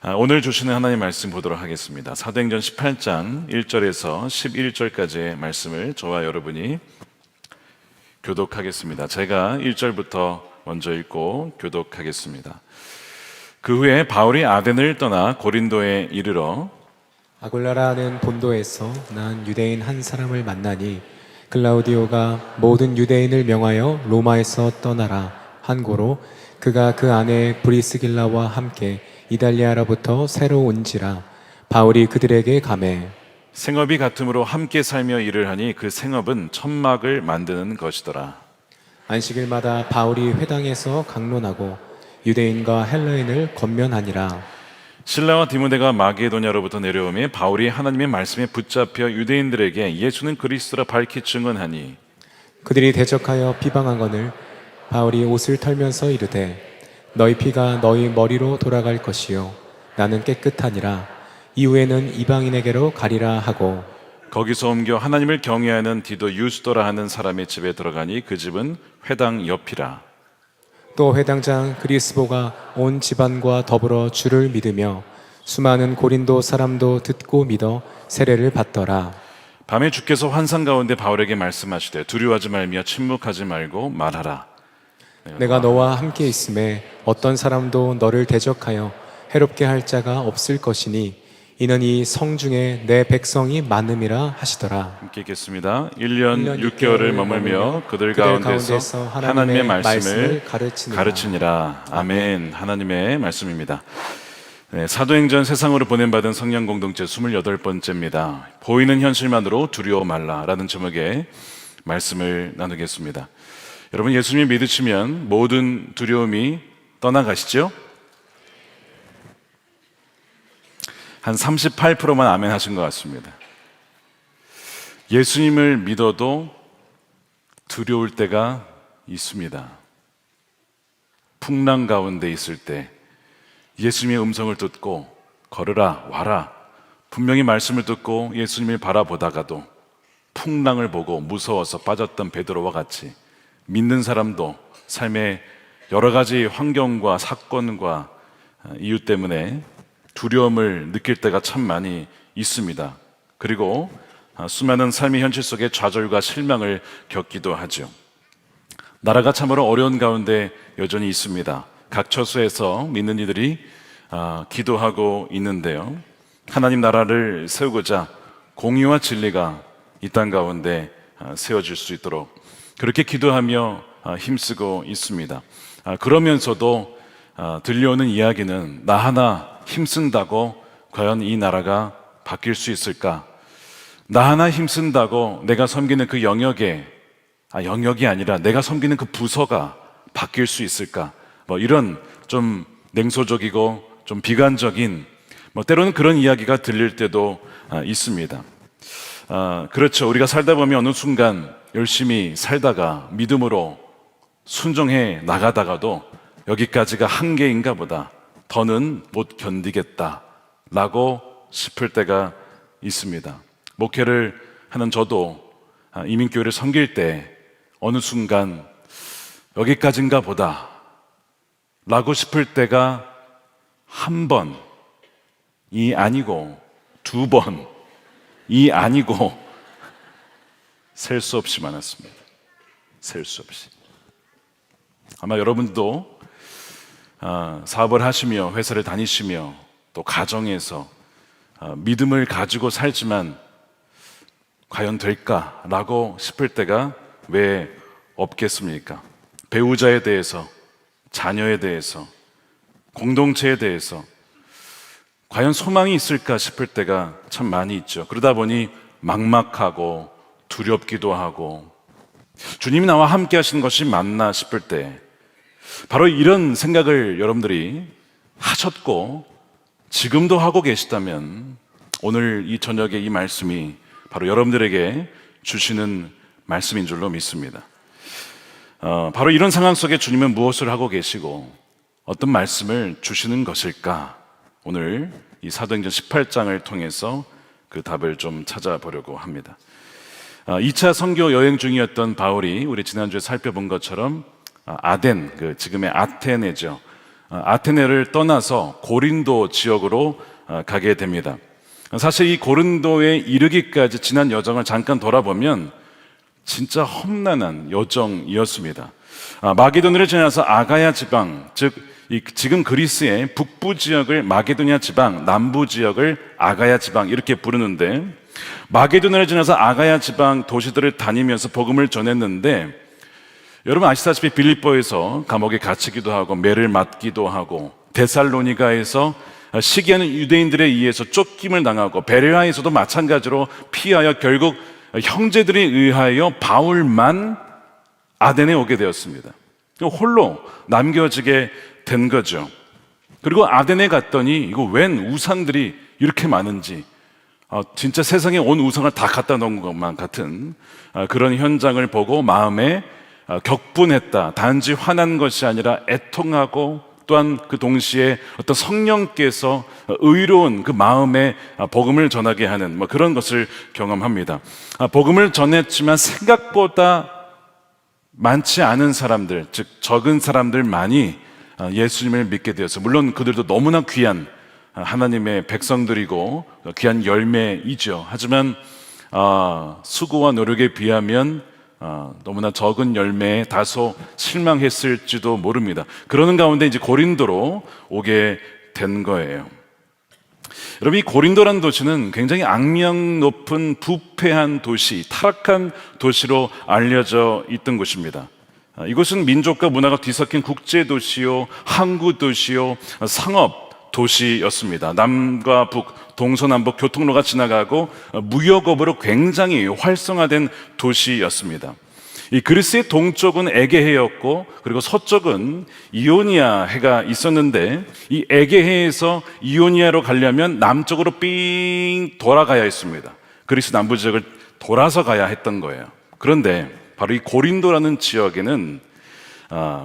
오늘 주시는 하나님 말씀 보도록 하겠습니다. 사도행전 18장 1절에서 11절까지의 말씀을 저와 여러분이 교독하겠습니다. 제가 1절부터 먼저 읽고 교독하겠습니다. 그 후에 바울이 아덴을 떠나 고린도에 이르러 아굴라라는 본도에서 난 유대인 한 사람을 만나니 글라우디오가 모든 유대인을 명하여 로마에서 떠나라 한 고로 그가 그 안에 브리스길라와 함께 이달리아로부터 새로 온지라. 바울이 그들에게 가매 생업이 같음으로 함께 살며 일을 하니 그 생업은 천막을 만드는 것이더라. 안식일마다 바울이 회당에서 강론하고 유대인과 헬라인을 권면하니라. 실라와 디모데가 마게도냐로부터 내려오매 바울이 하나님의 말씀에 붙잡혀 유대인들에게 예수는 그리스도라 밝히 증언하니 그들이 대적하여 비방하거늘 바울이 옷을 털면서 이르되 너희 피가 너희 머리로 돌아갈 것이요 나는 깨끗하니라. 이후에는 이방인에게로 가리라 하고 거기서 옮겨 하나님을 경외하는 디도 유스도라 하는 사람의 집에 들어가니 그 집은 회당 옆이라. 또 회당장 그리스보가 온 집안과 더불어 주를 믿으며 수많은 고린도 사람도 듣고 믿어 세례를 받더라. 밤에 주께서 환상 가운데 바울에게 말씀하시되 두려워하지 말며 침묵하지 말고 말하라. 내가 너와 함께 있음에 어떤 사람도 너를 대적하여 해롭게 할 자가 없을 것이니 이는 이 성 중에 내 백성이 많음이라 하시더라. 함께 읽겠습니다. 1년 6개월을 머물며 그들 가운데서 하나님의 말씀을 가르치니라. 아멘. 하나님의 말씀입니다. 사도행전 세상으로 보냄받은 성령 공동체 28번째입니다. 보이는 현실만으로 두려워 말라라는 제목의 말씀을 나누겠습니다. 여러분, 예수님을 믿으시면 모든 두려움이 떠나가시죠? 한 38%만 아멘 하신 것 같습니다. 예수님을 믿어도 두려울 때가 있습니다. 풍랑 가운데 있을 때 예수님의 음성을 듣고 걸으라 와라 분명히 말씀을 듣고 예수님을 바라보다가도 풍랑을 보고 무서워서 빠졌던 베드로와 같이 믿는 사람도 삶의 여러 가지 환경과 사건과 이유 때문에 두려움을 느낄 때가 참 많이 있습니다. 그리고 수많은 삶의 현실 속에 좌절과 실망을 겪기도 하죠. 나라가 참으로 어려운 가운데 여전히 있습니다. 각 처소에서 믿는 이들이 기도하고 있는데요. 하나님 나라를 세우고자 공의와 진리가 이 땅 가운데 세워질 수 있도록 그렇게 기도하며 힘쓰고 있습니다. 그러면서도 들려오는 이야기는 나 하나 힘쓴다고 과연 이 나라가 바뀔 수 있을까? 나 하나 힘쓴다고 내가 섬기는 그 영역이 아니라 내가 섬기는 그 부서가 바뀔 수 있을까? 이런 좀 냉소적이고 좀 비관적인 때로는 그런 이야기가 들릴 때도 있습니다. 그렇죠. 우리가 살다 보면 어느 순간 열심히 살다가 믿음으로 순종해 나가다가도 여기까지가 한계인가 보다. 더는 못 견디겠다 라고 싶을 때가 있습니다. 목회를 하는 저도 이민교회를 섬길 때 어느 순간 여기까지인가 보다 라고 싶을 때가 한 번이 아니고 두 번이 아니고 셀 수 없이 많았습니다. 셀 수 없이. 아마 여러분도 사업을 하시며 회사를 다니시며 또 가정에서 믿음을 가지고 살지만 과연 될까라고 싶을 때가 왜 없겠습니까? 배우자에 대해서, 자녀에 대해서, 공동체에 대해서 과연 소망이 있을까 싶을 때가 참 많이 있죠. 그러다 보니 막막하고 두렵기도 하고 주님이 나와 함께 하시는 것이 맞나 싶을 때 바로 이런 생각을 여러분들이 하셨고 지금도 하고 계시다면 오늘 이 저녁에 이 말씀이 바로 여러분들에게 주시는 말씀인 줄로 믿습니다. 바로 이런 상황 속에 주님은 무엇을 하고 계시고 어떤 말씀을 주시는 것일까? 오늘 이 사도행전 18장을 통해서 그 답을 좀 찾아보려고 합니다. 2차 선교 여행 중이었던 바울이 우리 지난주에 살펴본 것처럼 아덴, 지금의 아테네죠. 아테네를 떠나서 고린도 지역으로 가게 됩니다. 사실 이 고린도에 이르기까지 지난 여정을 잠깐 돌아보면 진짜 험난한 여정이었습니다. 마게도니아를 지나서 아가야 지방, 즉 지금 그리스의 북부 지역을 마게도니아 지방, 남부 지역을 아가야 지방 이렇게 부르는데, 마게도니아를 지나서 아가야 지방 도시들을 다니면서 복음을 전했는데, 여러분 아시다시피 빌립보에서 감옥에 갇히기도 하고 매를 맞기도 하고, 데살로니가에서 시기하는 유대인들에 의해서 쫓김을 당하고, 베레아에서도 마찬가지로 피하여 결국 형제들에 의하여 바울만 아덴에 오게 되었습니다. 홀로 남겨지게 된 거죠. 그리고 아덴에 갔더니 이거 웬 우상들이 이렇게 많은지, 진짜 세상에 온 우상을 다 갖다 놓은 것만 같은 그런 현장을 보고 마음에 격분했다. 단지 화난 것이 아니라 애통하고, 또한 그 동시에 어떤 성령께서 의로운 그 마음에 복음을 전하게 하는 그런 것을 경험합니다. 복음을 전했지만 생각보다 많지 않은 사람들, 즉 적은 사람들만이 예수님을 믿게 되어서, 물론 그들도 너무나 귀한 하나님의 백성들이고 귀한 열매이죠. 하지만 수고와 노력에 비하면 너무나 적은 열매에 다소 실망했을지도 모릅니다. 그러는 가운데 이제 고린도로 오게 된 거예요. 여러분, 이 고린도라는 도시는 굉장히 악명 높은 부패한 도시, 타락한 도시로 알려져 있던 곳입니다. 이곳은 민족과 문화가 뒤섞인 국제 도시요, 항구 도시요, 상업 도시였습니다. 남과 북, 동서남북 교통로가 지나가고 무역업으로 굉장히 활성화된 도시였습니다. 이 그리스의 동쪽은 에게해였고, 그리고 서쪽은 이오니아 해가 있었는데, 이 에게해에서 이오니아로 가려면 남쪽으로 삥 돌아가야 했습니다. 그리스 남부 지역을 돌아서 가야 했던 거예요. 그런데 바로 이 고린도라는 지역에는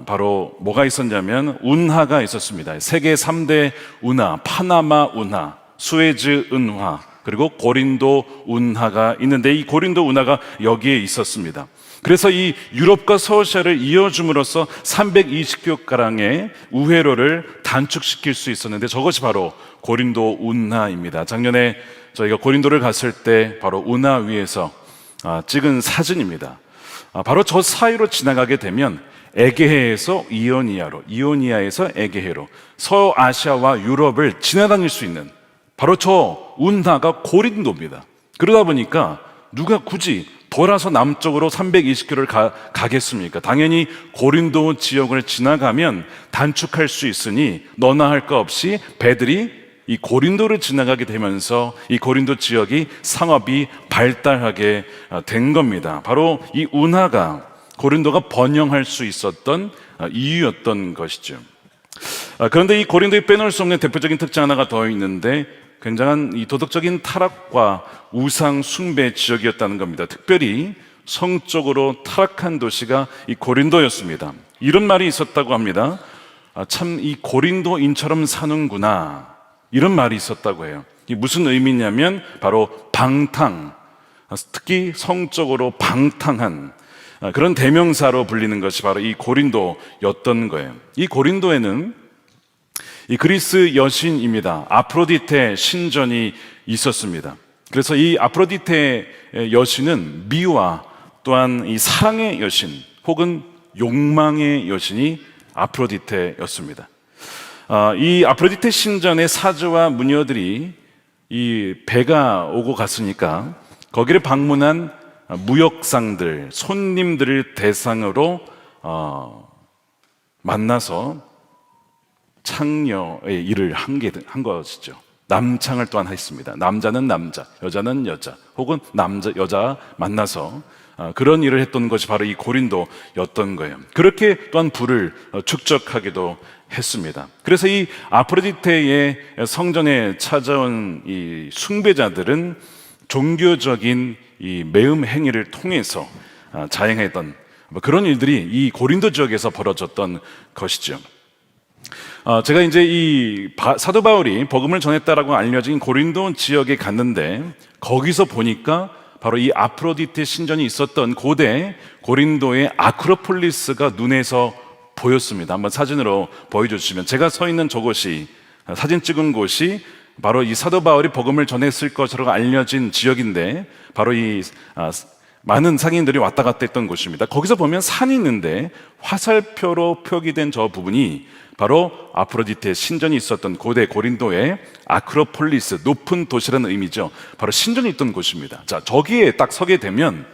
바로 뭐가 있었냐면 운하가 있었습니다. 세계 3대 운하, 파나마 운하, 수에즈 운하, 그리고 고린도 운하가 있는데, 이 고린도 운하가 여기에 있었습니다. 그래서 이 유럽과 서아시아를 이어줌으로써 320km가량의 우회로를 단축시킬 수 있었는데, 저것이 바로 고린도 운하입니다. 작년에 저희가 고린도를 갔을 때 바로 운하 위에서 찍은 사진입니다. 바로 저 사이로 지나가게 되면 에게해에서 이오니아로, 이오니아에서 에게해로 서아시아와 유럽을 지나다닐 수 있는 바로 저 운하가 고린도입니다. 그러다 보니까 누가 굳이 돌아서 남쪽으로 320km를 가겠습니까? 당연히 고린도 지역을 지나가면 단축할 수 있으니 너나 할 거 없이 배들이 이 고린도를 지나가게 되면서 이 고린도 지역이 상업이 발달하게 된 겁니다. 바로 이 운하가 고린도가 번영할 수 있었던 이유였던 것이죠. 그런데 이 고린도에 빼놓을 수 없는 대표적인 특징 하나가 더 있는데, 굉장한 이 도덕적인 타락과 우상 숭배 지역이었다는 겁니다. 특별히 성적으로 타락한 도시가 이 고린도였습니다. 이런 말이 있었다고 합니다. 참 이 고린도인처럼 사는구나, 이런 말이 있었다고 해요. 이게 무슨 의미냐면 바로 방탕, 특히 성적으로 방탕한 그런 대명사로 불리는 것이 바로 이 고린도였던 거예요. 이 고린도에는 이 그리스 여신입니다. 아프로디테 신전이 있었습니다. 그래서 이 아프로디테 여신은 미와 또한 이 사랑의 여신 혹은 욕망의 여신이 아프로디테였습니다. 이 아프로디테 신전의 사제와 무녀들이 이 배가 오고 갔으니까 거기를 방문한 무역상들, 손님들을 대상으로 만나서 창녀의 일을 한 것이죠. 남창을 또한 했습니다. 남자는 남자, 여자는 여자, 혹은 남자, 여자 만나서 그런 일을 했던 것이 바로 이 고린도였던 거예요. 그렇게 또한 부를 축적하기도 했습니다. 그래서 이 아프로디테의 성전에 찾아온 이 숭배자들은 종교적인 이 매음 행위를 통해서 자행했던 그런 일들이 이 고린도 지역에서 벌어졌던 것이죠. 제가 이제 이 사도 바울이 복음을 전했다라고 알려진 고린도 지역에 갔는데, 거기서 보니까 바로 이 아프로디테 신전이 있었던 고대 고린도의 아크로폴리스가 눈에서 보였습니다. 한번 사진으로 보여주시면, 제가 서 있는 저곳이, 사진 찍은 곳이 바로 이 사도 바울이 복음을 전했을 것으로 알려진 지역인데, 바로 많은 상인들이 왔다 갔다 했던 곳입니다. 거기서 보면 산이 있는데 화살표로 표기된 저 부분이 바로 아프로디테 신전이 있었던 고대 고린도의 아크로폴리스, 높은 도시라는 의미죠. 바로 신전이 있던 곳입니다. 자, 저기에 딱 서게 되면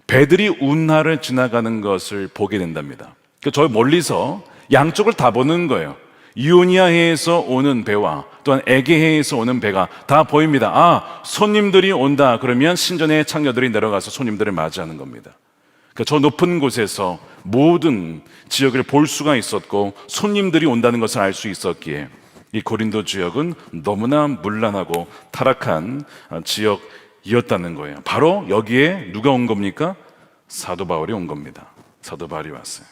배들이 운하를 지나가는 것을 보게 된답니다. 저 멀리서 양쪽을 다 보는 거예요. 이오니아해에서 오는 배와 또한 에게해에서 오는 배가 다 보입니다. 아, 손님들이 온다. 그러면 신전의 창녀들이 내려가서 손님들을 맞이하는 겁니다. 그러니까 저 높은 곳에서 모든 지역을 볼 수가 있었고 손님들이 온다는 것을 알 수 있었기에 이 고린도 지역은 너무나 문란하고 타락한 지역이었다는 거예요. 바로 여기에 누가 온 겁니까? 사도 바울이 온 겁니다. 사도 바울이 왔어요.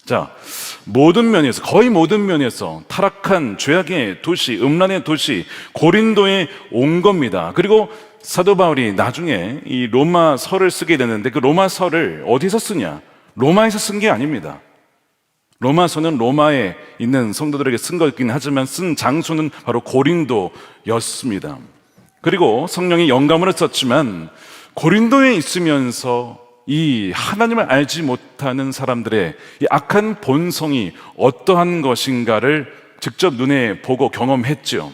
자, 모든 면에서, 거의 모든 면에서 타락한 죄악의 도시, 음란의 도시 고린도에 온 겁니다. 그리고 사도 바울이 나중에 이 로마서를 쓰게 되는데, 그 로마서를 어디서 쓰냐? 로마에서 쓴 게 아닙니다. 로마서는 로마에 있는 성도들에게 쓴 거긴 하지만 쓴 장소는 바로 고린도였습니다. 그리고 성령이 영감으로 썼지만 고린도에 있으면서 이 하나님을 알지 못하는 사람들의 이 악한 본성이 어떠한 것인가를 직접 눈에 보고 경험했죠.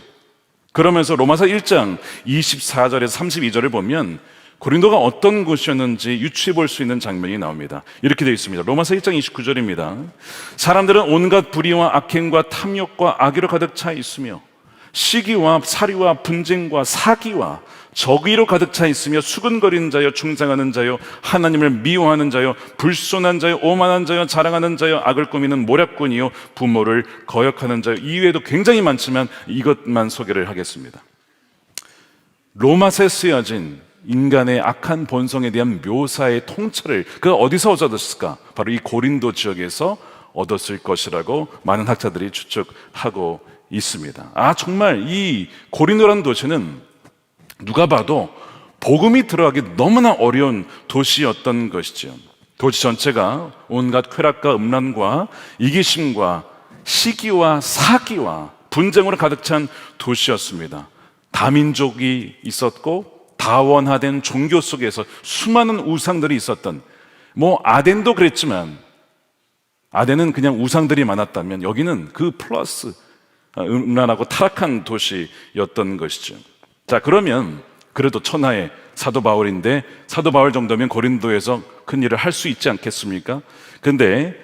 그러면서 로마서 1장 24절에서 32절을 보면 고린도가 어떤 곳이었는지 유추해 볼 수 있는 장면이 나옵니다. 이렇게 되어 있습니다. 로마서 1장 29절입니다. 사람들은 온갖 불의와 악행과 탐욕과 악의로 가득 차 있으며 시기와 살이와 분쟁과 사기와 적의로 가득 차 있으며 수근거리는 자여, 중상하는 자여, 하나님을 미워하는 자여, 불손한 자여, 오만한 자여, 자랑하는 자여, 악을 꾸미는 모략꾼이요, 부모를 거역하는 자여. 이외에도 굉장히 많지만 이것만 소개를 하겠습니다. 로마서에 쓰여진 인간의 악한 본성에 대한 묘사의 통찰을 그가 어디서 얻었을까? 바로 이 고린도 지역에서 얻었을 것이라고 많은 학자들이 추측하고 있습니다. 아, 정말 이 고린도라는 도시는 누가 봐도 복음이 들어가기 너무나 어려운 도시였던 것이죠. 도시 전체가 온갖 쾌락과 음란과 이기심과 시기와 사기와 분쟁으로 가득 찬 도시였습니다. 다민족이 있었고 다원화된 종교 속에서 수많은 우상들이 있었던, 아덴도 그랬지만 아덴은 그냥 우상들이 많았다면 여기는 그 플러스 음란하고 타락한 도시였던 것이죠. 자, 그러면 그래도 천하의 사도 바울인데 사도 바울 정도면 고린도에서 큰 일을 할 수 있지 않겠습니까? 근데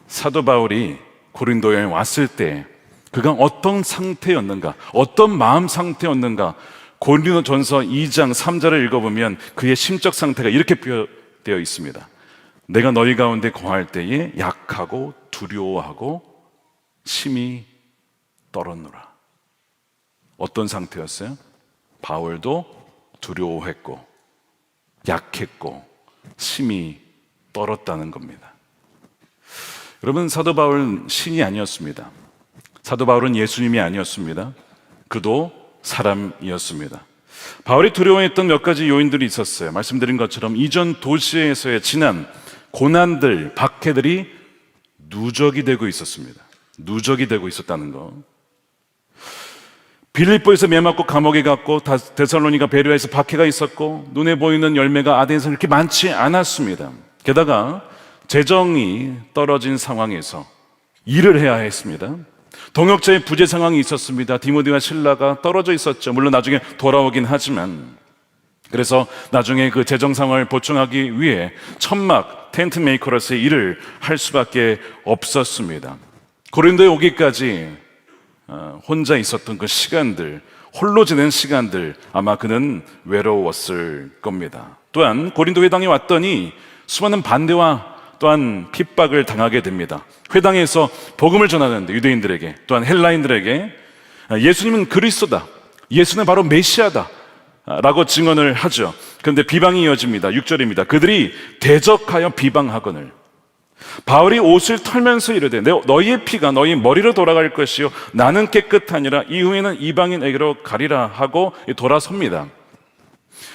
사도 바울이 고린도에 왔을 때 그가 어떤 상태였는가, 어떤 마음 상태였는가, 고린도전서 2장 3절을 읽어보면 그의 심적 상태가 이렇게 표현되어 있습니다. 내가 너희 가운데 거할 때에 약하고 두려워하고 심히 떨었노라. 어떤 상태였어요? 바울도 두려워했고 약했고 심히 떨었다는 겁니다. 여러분, 사도 바울은 신이 아니었습니다. 사도 바울은 예수님이 아니었습니다. 그도 사람이었습니다. 바울이 두려워했던 몇 가지 요인들이 있었어요. 말씀드린 것처럼 이전 도시에서의 지난 고난들, 박해들이 누적이 되고 있었습니다. 누적이 되고 있었다는 거. 빌립보에서 매맞고 감옥에 갔고 데살로니가 베레아에서 박해가 있었고 눈에 보이는 열매가 아덴에서는 그렇게 많지 않았습니다. 게다가 재정이 떨어진 상황에서 일을 해야 했습니다. 동역자의 부재 상황이 있었습니다. 디모데와 실라가 떨어져 있었죠. 물론 나중에 돌아오긴 하지만, 그래서 나중에 그 재정 상황을 보충하기 위해 천막 텐트 메이커로서의 일을 할 수밖에 없었습니다. 고린도에 오기까지 혼자 있었던 그 시간들, 홀로 지낸 시간들, 아마 그는 외로웠을 겁니다. 또한 고린도 회당에 왔더니 수많은 반대와 또한 핍박을 당하게 됩니다. 회당에서 복음을 전하는데 유대인들에게, 또한 헬라인들에게 예수님은 그리스도다, 예수는 바로 메시아다 라고 증언을 하죠. 그런데 비방이 이어집니다. 6절입니다. 그들이 대적하여 비방하거늘 바울이 옷을 털면서 이르되 너희의 피가 너희 머리로 돌아갈 것이요 나는 깨끗하니라, 이후에는 이방인에게로 가리라 하고 돌아섭니다.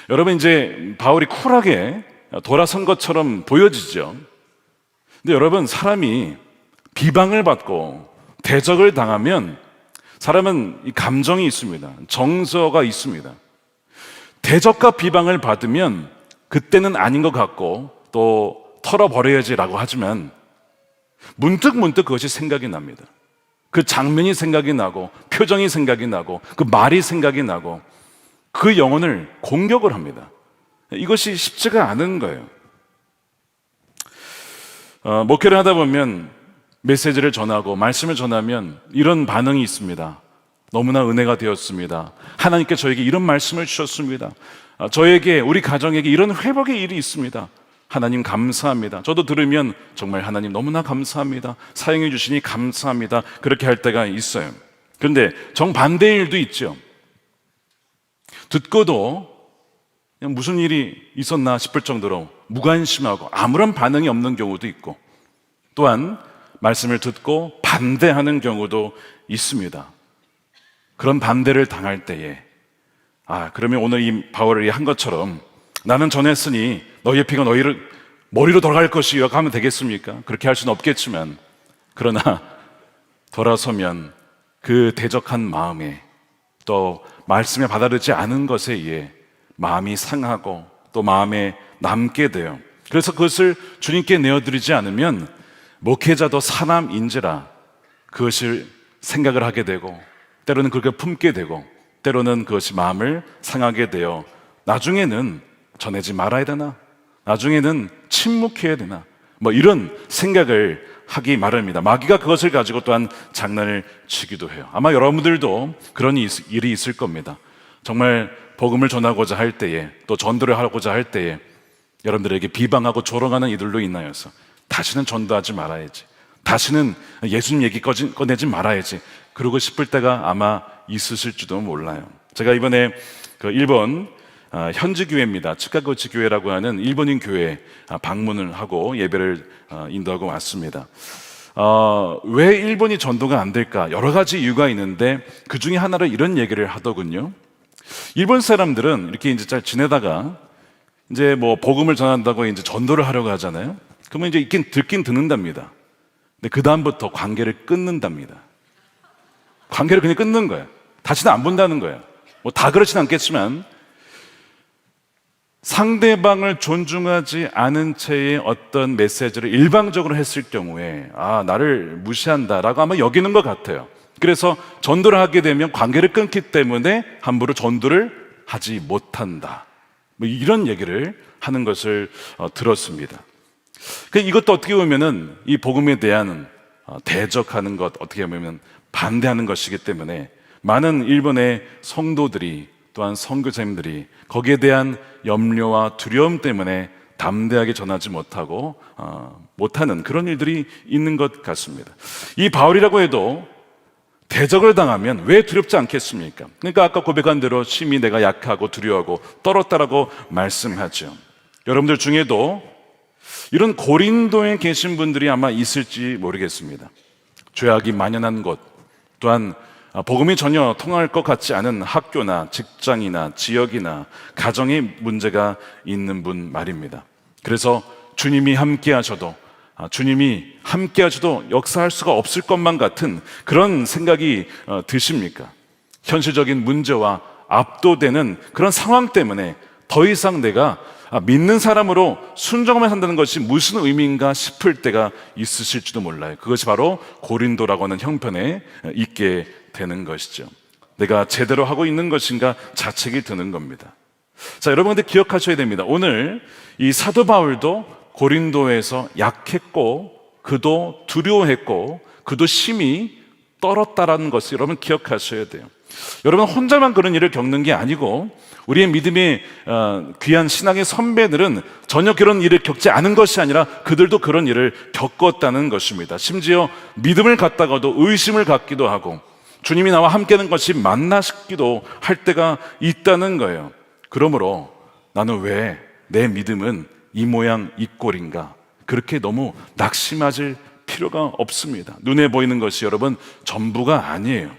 여러분, 이제 바울이 쿨하게 돌아선 것처럼 보여지죠. 근데 여러분, 사람이 비방을 받고 대적을 당하면 사람은 이 감정이 있습니다. 정서가 있습니다. 대적과 비방을 받으면 그때는 아닌 것 같고 또 털어버려야지라고 하지만 문득 그것이 생각이 납니다. 그 장면이 생각이 나고 표정이 생각이 나고 그 말이 생각이 나고 그 영혼을 공격을 합니다. 이것이 쉽지가 않은 거예요. 목회를 하다 보면 메시지를 전하고 말씀을 전하면 이런 반응이 있습니다. 너무나 은혜가 되었습니다. 하나님께 저에게 이런 말씀을 주셨습니다. 저에게, 우리 가정에게 이런 회복의 일이 있습니다. 하나님 감사합니다. 저도 들으면 정말 하나님 너무나 감사합니다. 사용해 주시니 감사합니다. 그렇게 할 때가 있어요. 그런데 정반대의 일도 있죠. 듣고도 그냥 무슨 일이 있었나 싶을 정도로 무관심하고 아무런 반응이 없는 경우도 있고, 또한 말씀을 듣고 반대하는 경우도 있습니다. 그런 반대를 당할 때에 그러면 오늘 이 바울이 한 것처럼 나는 전했으니 너희의 피가 너희를 머리로 돌아갈 것이요 하면 되겠습니까? 그렇게 할 수는 없겠지만, 그러나 돌아서면 그 대적한 마음에 또 말씀에 받아들이지 않은 것에 의해 마음이 상하고 또 마음에 남게 돼요. 그래서 그것을 주님께 내어드리지 않으면 목회자도 사람인지라 그것을 생각을 하게 되고, 때로는 그렇게 품게 되고, 때로는 그것이 마음을 상하게 되어 나중에는 전하지 말아야 되나? 나중에는 침묵해야 되나? 이런 생각을 하기 마련입니다. 마귀가 그것을 가지고 또한 장난을 치기도 해요. 아마 여러분들도 그런 일이 있을 겁니다. 정말 복음을 전하고자 할 때에, 또 전도를 하고자 할 때에 여러분들에게 비방하고 조롱하는 이들로 인하여서 다시는 전도하지 말아야지, 다시는 예수님 얘기 꺼내지 말아야지 그러고 싶을 때가 아마 있으실지도 몰라요. 제가 이번에 그 일본 현지 교회입니다. 치카고치 교회라고 하는 일본인 교회 방문을 하고 예배를 인도하고 왔습니다. 왜 일본이 전도가 안 될까? 여러 가지 이유가 있는데 그 중에 하나로 이런 얘기를 하더군요. 일본 사람들은 이렇게 이제 잘 지내다가 이제 복음을 전한다고 이제 전도를 하려고 하잖아요. 그러면 이제 듣긴 듣는답니다. 근데 그 다음부터 관계를 끊는답니다. 관계를 그냥 끊는 거예요. 다시는 안 본다는 거예요. 다 그렇진 않겠지만 상대방을 존중하지 않은 채의 어떤 메시지를 일방적으로 했을 경우에 나를 무시한다라고 아마 여기는 것 같아요. 그래서 전도를 하게 되면 관계를 끊기 때문에 함부로 전도를 하지 못한다, 이런 얘기를 하는 것을 들었습니다. 이것도 어떻게 보면은 이 복음에 대한 대적하는 것, 어떻게 보면 반대하는 것이기 때문에 많은 일본의 성도들이, 또한 선교사님들이 거기에 대한 염려와 두려움 때문에 담대하게 전하지 못하고 못하는 그런 일들이 있는 것 같습니다. 이 바울이라고 해도 대적을 당하면 왜 두렵지 않겠습니까? 그러니까 아까 고백한 대로 심히 내가 약하고 두려워하고 떨었다라고 말씀하죠. 여러분들 중에도 이런 고린도에 계신 분들이 아마 있을지 모르겠습니다. 죄악이 만연한 곳, 또한 복음이 전혀 통할 것 같지 않은 학교나 직장이나 지역이나 가정에 문제가 있는 분 말입니다. 그래서 주님이 함께 하셔도 역사할 수가 없을 것만 같은 그런 생각이 드십니까? 현실적인 문제와 압도되는 그런 상황 때문에 더 이상 내가 믿는 사람으로 순종하며 산다는 것이 무슨 의미인가 싶을 때가 있으실지도 몰라요. 그것이 바로 고린도라고 하는 형편에 있게 되는 것이죠. 내가 제대로 하고 있는 것인가 자책이 드는 겁니다. 자, 여러분들 기억하셔야 됩니다. 오늘 이 사도 바울도 고린도에서 약했고, 그도 두려워했고, 그도 심히 떨었다라는 것을 여러분 기억하셔야 돼요. 여러분 혼자만 그런 일을 겪는 게 아니고 우리의 믿음의 귀한 신앙의 선배들은 전혀 그런 일을 겪지 않은 것이 아니라 그들도 그런 일을 겪었다는 것입니다. 심지어 믿음을 갖다가도 의심을 갖기도 하고 주님이 나와 함께하는 것이 맞나 싶기도 할 때가 있다는 거예요. 그러므로 나는 왜 내 믿음은 이 모양 이 꼴인가, 그렇게 너무 낙심하실 필요가 없습니다. 눈에 보이는 것이 여러분 전부가 아니에요.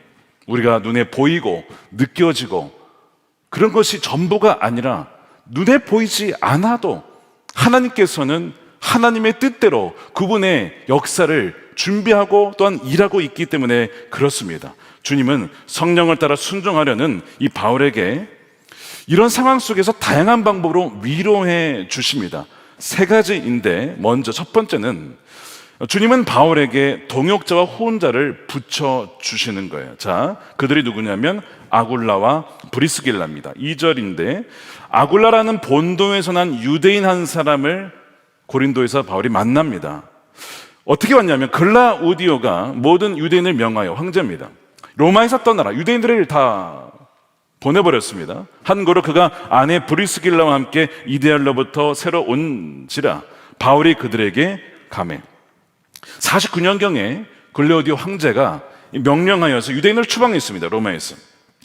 우리가 눈에 보이고 느껴지고 그런 것이 전부가 아니라 눈에 보이지 않아도 하나님께서는 하나님의 뜻대로 그분의 역사를 준비하고 또한 일하고 있기 때문에 그렇습니다. 주님은 성령을 따라 순종하려는 이 바울에게 이런 상황 속에서 다양한 방법으로 위로해 주십니다. 세 가지인데 먼저 첫 번째는 주님은 바울에게 동역자와 후원자를 붙여주시는 거예요. 자, 그들이 누구냐면 아굴라와 브리스길라입니다. 2절인데 아굴라라는 본도에서 난 유대인 한 사람을 고린도에서 바울이 만납니다. 어떻게 왔냐면 글라우디오가 모든 유대인을 명하여 황제입니다. 로마에서 떠나라. 유대인들을 다 보내버렸습니다. 한고로 그가 아내 브리스길라와 함께 이데알로부터 새로 온지라 바울이 그들에게 가매 49년경에 글라우디오 황제가 명령하여서 유대인을 추방했습니다. 로마에서.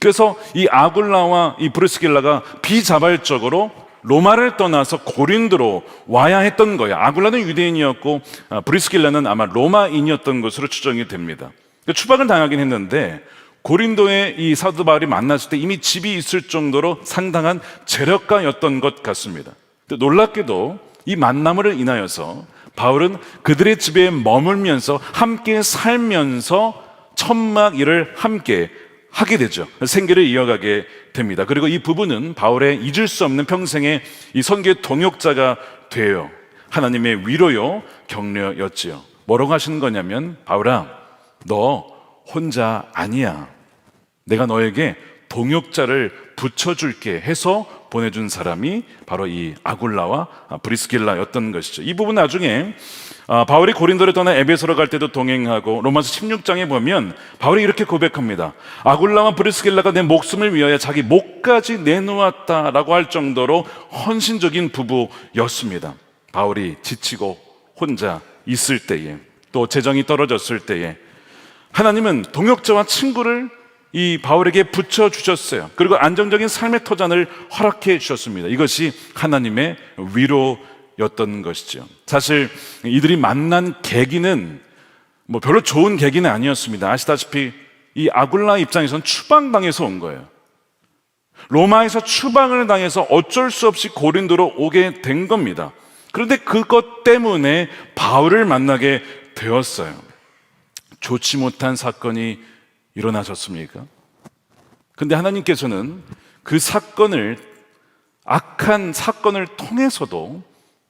그래서 이 아굴라와 이 브리스길라가 비자발적으로 로마를 떠나서 고린도로 와야 했던 거예요. 아굴라는 유대인이었고 브리스길라는 아마 로마인이었던 것으로 추정이 됩니다. 추방을 당하긴 했는데 고린도에 이 사도 바울이 만났을 때 이미 집이 있을 정도로 상당한 재력가였던 것 같습니다. 놀랍게도 이 만남을 인하여서 바울은 그들의 집에 머물면서 함께 살면서 천막 일을 함께 하게 되죠. 생계를 이어가게 됩니다. 그리고 이 부부는 바울의 잊을 수 없는 평생의 이 선교의 동역자가 되어 하나님의 위로요 격려였지요. 뭐라고 하시는 거냐면 바울아, 너 혼자 아니야. 내가 너에게 동역자를 붙여줄게 해서 보내준 사람이 바로 이 아굴라와 브리스길라였던 것이죠. 이 부분 나중에 바울이 고린도를 떠나 에베소로 갈 때도 동행하고 로마서 16장에 보면 바울이 이렇게 고백합니다. 아굴라와 브리스길라가 내 목숨을 위하여 자기 목까지 내놓았다라고 할 정도로 헌신적인 부부였습니다. 바울이 지치고 혼자 있을 때에 또 재정이 떨어졌을 때에 하나님은 동역자와 친구를 이 바울에게 붙여주셨어요. 그리고 안정적인 삶의 터전을 허락해 주셨습니다. 이것이 하나님의 위로였던 것이죠. 사실 이들이 만난 계기는 별로 좋은 계기는 아니었습니다. 아시다시피 이 아굴라 입장에서는 추방당해서 온 거예요. 로마에서 추방을 당해서 어쩔 수 없이 고린도로 오게 된 겁니다. 그런데 그것 때문에 바울을 만나게 되었어요. 좋지 못한 사건이 일어나셨습니까? 근데 하나님께서는 그 사건을, 악한 사건을 통해서도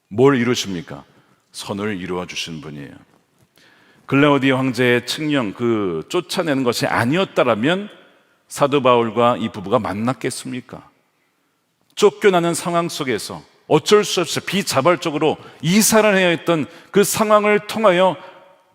뭘 이루십니까? 선을 이루어 주신 분이에요. 글라우디오 황제의 칙령 쫓아내는 것이 아니었다라면 사도 바울과 이 부부가 만났겠습니까? 쫓겨나는 상황 속에서 어쩔 수 없이 비자발적으로 이사를 해야 했던 그 상황을 통하여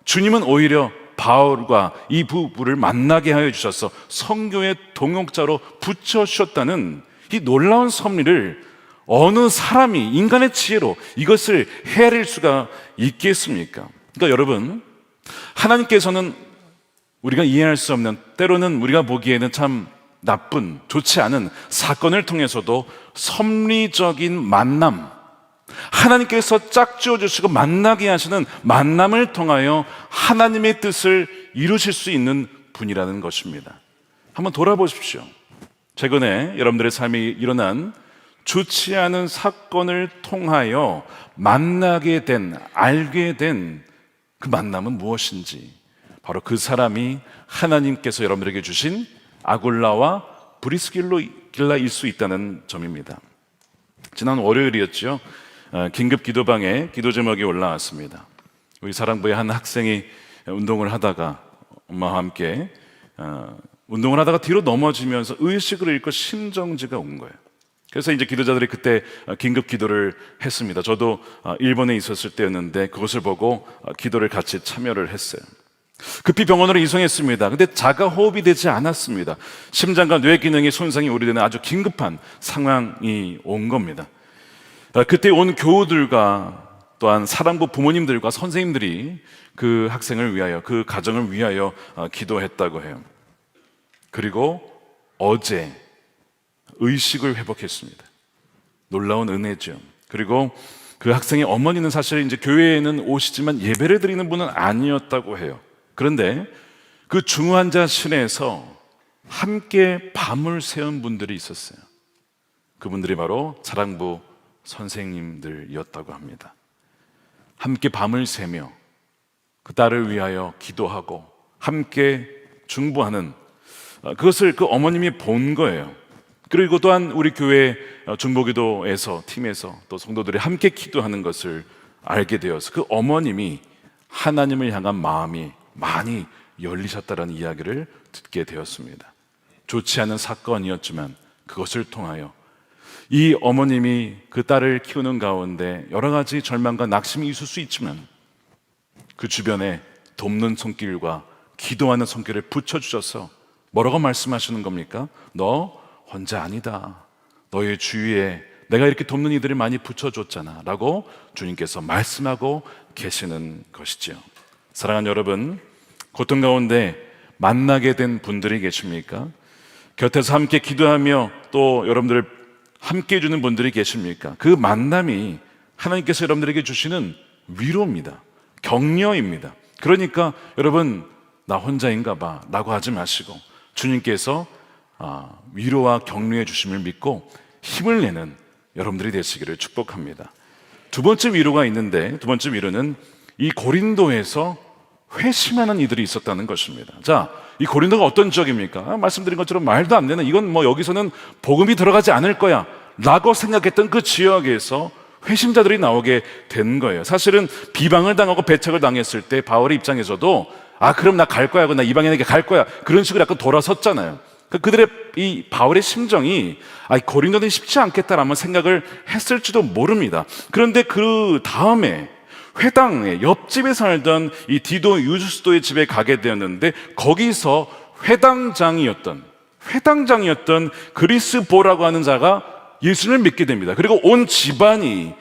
주님은 오히려 바울과 이 부부를 만나게 하여 주셔서 선교의 동역자로 붙여주셨다는 이 놀라운 섭리를 어느 사람이 인간의 지혜로 이것을 헤아릴 수가 있겠습니까? 그러니까 여러분, 하나님께서는 우리가 이해할 수 없는, 때로는 우리가 보기에는 참 나쁜, 좋지 않은 사건을 통해서도 섭리적인 만남, 하나님께서 짝지어 주시고 만나게 하시는 만남을 통하여 하나님의 뜻을 이루실 수 있는 분이라는 것입니다. 한번 돌아보십시오. 최근에 여러분들의 삶에 일어난 좋지 않은 사건을 통하여 만나게 된, 알게 된 그 만남은 무엇인지, 바로 그 사람이 하나님께서 여러분들에게 주신 아굴라와 브리스길라일 수 있다는 점입니다. 지난 월요일이었죠. 긴급 기도방에 기도 제목이 올라왔습니다. 우리 사랑부의 한 학생이 운동을 하다가 엄마와 함께 운동을 하다가 뒤로 넘어지면서 의식을 잃고 심정지가 온 거예요. 그래서 이제 기도자들이 그때 긴급 기도를 했습니다. 저도 일본에 있었을 때였는데 그것을 보고 기도를 같이 참여를 했어요. 급히 병원으로 이송했습니다. 근데 자가 호흡이 되지 않았습니다. 심장과 뇌 기능이 손상이 오래되는 아주 긴급한 상황이 온 겁니다. 그때 온 교우들과 또한 사랑부 부모님들과 선생님들이 그 학생을 위하여, 그 가정을 위하여 기도했다고 해요. 그리고 어제 의식을 회복했습니다. 놀라운 은혜죠. 그리고 그 학생의 어머니는 사실 이제 교회에는 오시지만 예배를 드리는 분은 아니었다고 해요. 그런데 그 중환자실에서 함께 밤을 새운 분들이 있었어요. 그분들이 바로 사랑부 선생님들이었다고 합니다. 함께 밤을 새며 그 딸을 위하여 기도하고 함께 중보하는 그것을 그 어머님이 본 거예요. 그리고 또한 우리 교회 중보기도에서 팀에서 또 성도들이 함께 기도하는 것을 알게 되어서 그 어머님이 하나님을 향한 마음이 많이 열리셨다라는 이야기를 듣게 되었습니다. 좋지 않은 사건이었지만 그것을 통하여 이 어머님이 그 딸을 키우는 가운데 여러 가지 절망과 낙심이 있을 수 있지만 그 주변에 돕는 손길과 기도하는 손길을 붙여주셔서 뭐라고 말씀하시는 겁니까? 너 혼자 아니다. 너의 주위에 내가 이렇게 돕는 이들을 많이 붙여줬잖아 라고 주님께서 말씀하고 계시는 것이지요. 사랑하는 여러분, 고통 가운데 만나게 된 분들이 계십니까? 곁에서 함께 기도하며 또 여러분들을 함께 해주는 분들이 계십니까? 그 만남이 하나님께서 여러분들에게 주시는 위로입니다. 격려입니다. 그러니까 여러분 나 혼자인가 봐 라고 하지 마시고 주님께서 위로와 격려해 주심을 믿고 힘을 내는 여러분들이 되시기를 축복합니다. 두 번째 위로가 있는데 두 번째 위로는 이 고린도에서 회심하는 이들이 있었다는 것입니다. 자, 이 고린도가 어떤 지역입니까? 말씀드린 것처럼 말도 안 되는 이건 뭐 여기서는 복음이 들어가지 않을 거야 라고 생각했던 그 지역에서 회심자들이 나오게 된 거예요. 사실은 비방을 당하고 배척을 당했을 때 바울의 입장에서도 그럼 나 갈 거야, 나 이방인에게 갈 거야 그런 식으로 약간 돌아섰잖아요. 그들의 이 바울의 심정이 고린도는 쉽지 않겠다라는 생각을 했을지도 모릅니다. 그런데 그 다음에 회당에 옆집에 살던 이 디도 유스도의 집에 가게 되었는데 거기서 회당장이었던 그리스보라고 하는 자가 예수님을 믿게 됩니다. 그리고 온 집안이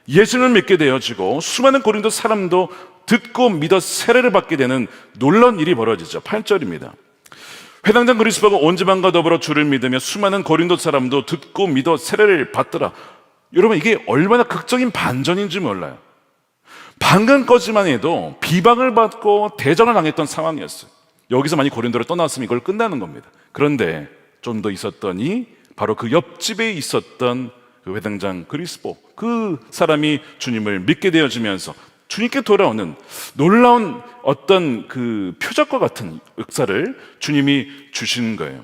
예수님을 믿게 되어지고 수많은 고린도 사람도 듣고 믿어 세례를 받게 되는 놀라운 일이 벌어지죠. 8절입니다. 회당장 그리스도가 온 집안과 더불어 주를 믿으며 수많은 고린도 사람도 듣고 믿어 세례를 받더라. 여러분 이게 얼마나 극적인 반전인지 몰라요. 방금까지만 해도 비방을 받고 대적을 당했던 상황이었어요. 여기서 만약 고린도를 떠났으면 이걸 끝나는 겁니다. 그런데 좀 더 있었더니 바로 그 옆집에 있었던 그 회당장 그리스도 그 사람이 주님을 믿게 되어지면서 주님께 돌아오는 놀라운 어떤 그 표적과 같은 역사를 주님이 주신 거예요.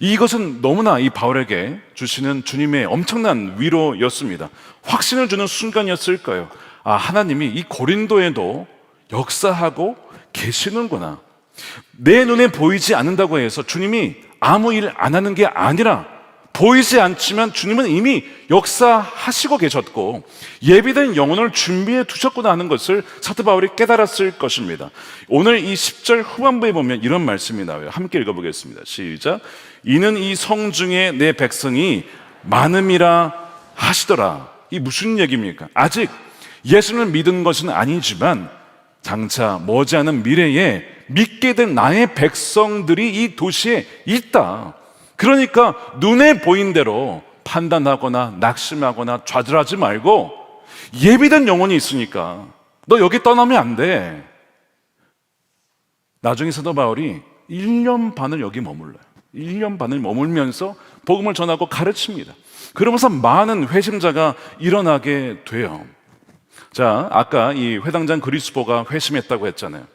이것은 너무나 이 바울에게 주시는 주님의 엄청난 위로였습니다. 확신을 주는 순간이었을까요? 하나님이 이 고린도에도 역사하고 계시는구나. 내 눈에 보이지 않는다고 해서 주님이 아무 일 안 하는 게 아니라 보이지 않지만 주님은 이미 역사하시고 계셨고 예비된 영혼을 준비해 두셨구나 하는 것을 사도 바울이 깨달았을 것입니다. 오늘 이 10절 후반부에 보면 이런 말씀이 나와요. 함께 읽어보겠습니다. 시작. 이는 이 성중에 내 백성이 많음이라 하시더라. 이 무슨 얘기입니까? 아직 예수를 믿은 것은 아니지만 장차 머지않은 미래에 믿게 된 나의 백성들이 이 도시에 있다. 그러니까 눈에 보인 대로 판단하거나 낙심하거나 좌절하지 말고 예비된 영혼이 있으니까 너 여기 떠나면 안 돼. 나중에 사도 바울이 1년 반을 여기 머물러요. 1년 반을 머물면서 복음을 전하고 가르칩니다. 그러면서 많은 회심자가 일어나게 돼요. 자, 아까 이 회당장 그리스보가 회심했다고 했잖아요.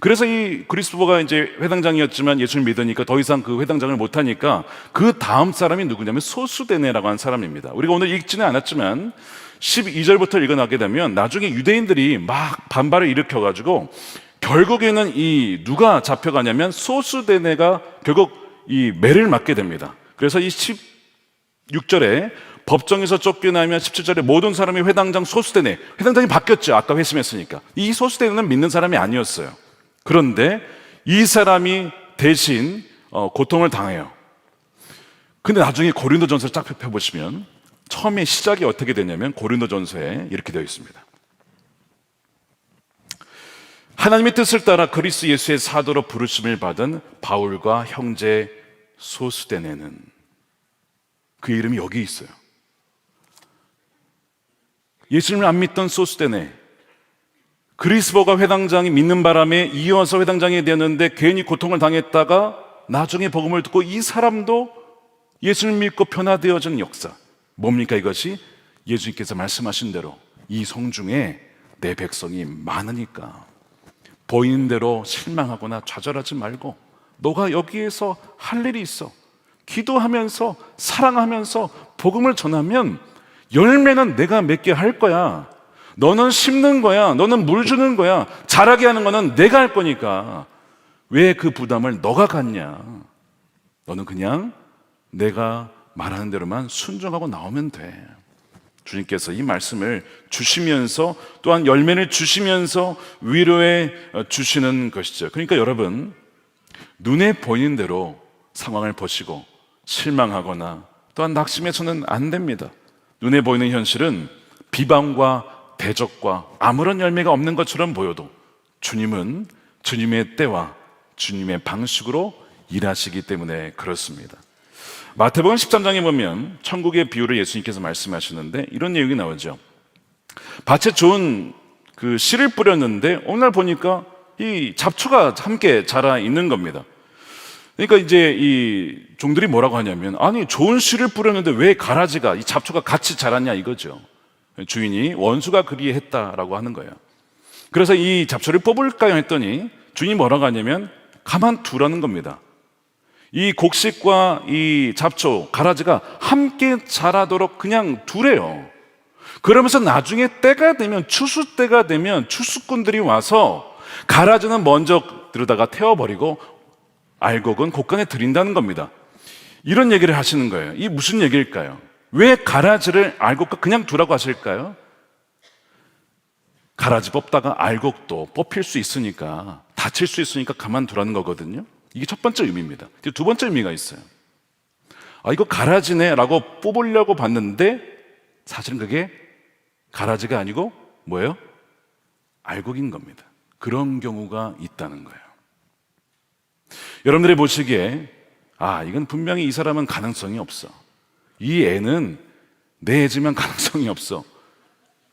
그래서 이 그리스도가 이제 회당장이었지만 예수를 믿으니까 더 이상 그 회당장을 못하니까 그 다음 사람이 누구냐면 소수데네라고 하는 사람입니다. 우리가 오늘 읽지는 않았지만 12절부터 읽어나게 되면 나중에 유대인들이 막 반발을 일으켜가지고 결국에는 이 누가 잡혀가냐면 소수데네가 결국 이 매를 맞게 됩니다. 그래서 이 16절에 법정에서 쫓겨나면 17절에 모든 사람이 회당장 소수데네, 회당장이 바뀌었죠. 아까 회심했으니까. 이 소수데네는 믿는 사람이 아니었어요. 그런데 이 사람이 대신 고통을 당해요. 근데 나중에 고린도전서를 쫙 펴보시면 처음에 시작이 어떻게 되냐면 고린도전서에 이렇게 되어 있습니다. 하나님의 뜻을 따라 그리스도 예수의 사도로 부르심을 받은 바울과 형제 소수데네는, 그 이름이 여기 있어요. 예수님을 안 믿던 소수데네, 그리스도가 회당장이 믿는 바람에 이어서 회당장이 되었는데 괜히 고통을 당했다가 나중에 복음을 듣고 이 사람도 예수를 믿고 변화되어진 역사. 뭡니까 이것이? 예수님께서 말씀하신 대로 이 성중에 내 백성이 많으니까 보이는 대로 실망하거나 좌절하지 말고 너가 여기에서 할 일이 있어. 기도하면서 사랑하면서 복음을 전하면 열매는 내가 맺게 할 거야. 너는 심는 거야. 너는 물 주는 거야. 자라게 하는 거는 내가 할 거니까 왜 그 부담을 너가 갖냐. 너는 그냥 내가 말하는 대로만 순종하고 나오면 돼. 주님께서 이 말씀을 주시면서 또한 열매를 주시면서 위로해 주시는 것이죠. 그러니까 여러분, 눈에 보이는 대로 상황을 보시고 실망하거나 또한 낙심해서는 안 됩니다. 눈에 보이는 현실은 비방과 대적과 아무런 열매가 없는 것처럼 보여도 주님은 주님의 때와 주님의 방식으로 일하시기 때문에 그렇습니다. 마태복음 13장에 보면 천국의 비유를 예수님께서 말씀하시는데 이런 내용이 나오죠. 밭에 좋은 그 씨를 뿌렸는데 오늘 보니까 이 잡초가 함께 자라 있는 겁니다. 그러니까 이제 이 종들이 뭐라고 하냐면, 아니 좋은 씨를 뿌렸는데 왜 가라지가, 이 잡초가 같이 자랐냐 이거죠. 주인이 원수가 그리했다라고 하는 거예요. 그래서 이 잡초를 뽑을까요 했더니 주인이 뭐라고 하냐면 가만두라는 겁니다. 이 곡식과 이 잡초, 가라지가 함께 자라도록 그냥 두래요. 그러면서 나중에 때가 되면, 추수 때가 되면 추수꾼들이 와서 가라지는 먼저 들여다가 태워버리고 알곡은 곡간에 들인다는 겁니다. 이런 얘기를 하시는 거예요. 이게 무슨 얘기일까요? 왜 가라지를 알곡과 그냥 두라고 하실까요? 가라지 뽑다가 알곡도 뽑힐 수 있으니까, 다칠 수 있으니까 가만두라는 거거든요. 이게 첫 번째 의미입니다. 두 번째 의미가 있어요. 아, 이거 가라지네 라고 뽑으려고 봤는데 사실은 그게 가라지가 아니고 뭐예요? 알곡인 겁니다. 그런 경우가 있다는 거예요. 여러분들이 보시기에 아, 이건 분명히 이 사람은 가능성이 없어. 이 애는 내 애지만 가능성이 없어.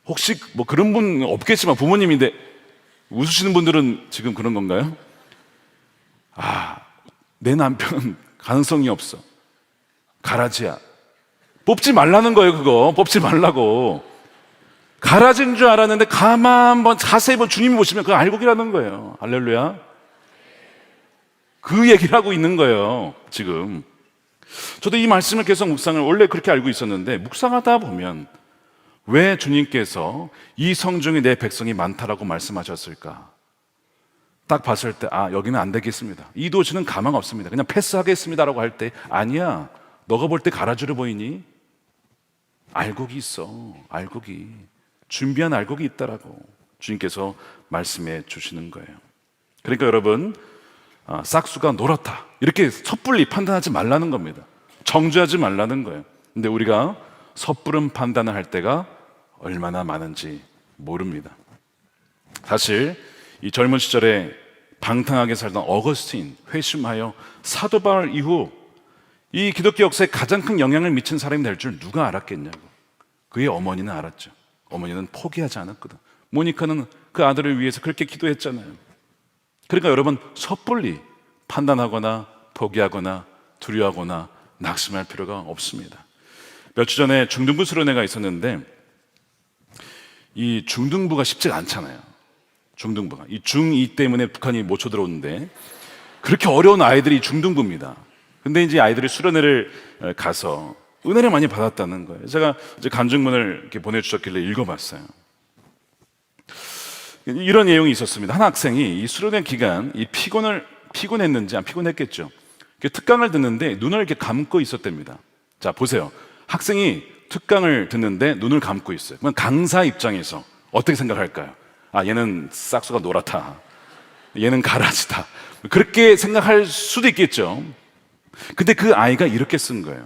혹시 뭐 그런 분 없겠지만 부모님인데 웃으시는 분들은 지금 그런 건가요? 아, 내 남편은 가능성이 없어. 가라지야. 뽑지 말라는 거예요, 그거. 뽑지 말라고. 가라지인 줄 알았는데 가만 한번 자세히 본 주님이 보시면 그거 알곡이라는 거예요. 할렐루야. 그 얘기를 하고 있는 거예요, 지금. 저도 이 말씀을 계속 묵상을 원래 그렇게 알고 있었는데 묵상하다 보면 왜 주님께서 이 성중에 내 백성이 많다라고 말씀하셨을까? 딱 봤을 때 아, 여기는 안 되겠습니다. 이 도시는 가망 없습니다. 그냥 패스하겠습니다라고 할 때 아니야. 너가 볼 때 가라지로 보이니? 알곡이 있어. 알곡이. 준비한 알곡이 있다라고 주님께서 말씀해 주시는 거예요. 그러니까 여러분, 싹수가 노랗다 이렇게 섣불리 판단하지 말라는 겁니다. 정죄하지 말라는 거예요. 근데 우리가 섣부른 판단을 할 때가 얼마나 많은지 모릅니다. 사실 이 젊은 시절에 방탕하게 살던 어거스틴 회심하여 사도 바울 이후 이 기독교 역사에 가장 큰 영향을 미친 사람이 될 줄 누가 알았겠냐고. 그의 어머니는 알았죠. 어머니는 포기하지 않았거든. 모니카는 그 아들을 위해서 그렇게 기도했잖아요. 그러니까 여러분, 섣불리 판단하거나 포기하거나 두려워하거나 낙심할 필요가 없습니다. 몇 주 전에 중등부 수련회가 있었는데 이 중등부가 쉽지가 않잖아요. 중등부가 이 중2 때문에 북한이 못 쳐들어오는데 그렇게 어려운 아이들이 중등부입니다. 근데 이제 아이들이 수련회를 가서 은혜를 많이 받았다는 거예요. 제가 이제 간증문을 이렇게 보내주셨길래 읽어봤어요. 이런 내용이 있었습니다. 한 학생이 이 수련회 기간 이 피곤했는지 안 피곤했겠죠. 특강을 듣는데 눈을 이렇게 감고 있었답니다. 자, 보세요. 학생이 특강을 듣는데 눈을 감고 있어요. 그러면 강사 입장에서 어떻게 생각할까요? 아, 얘는 싹수가 노랗다. 얘는 가라지다. 그렇게 생각할 수도 있겠죠. 근데 그 아이가 이렇게 쓴 거예요.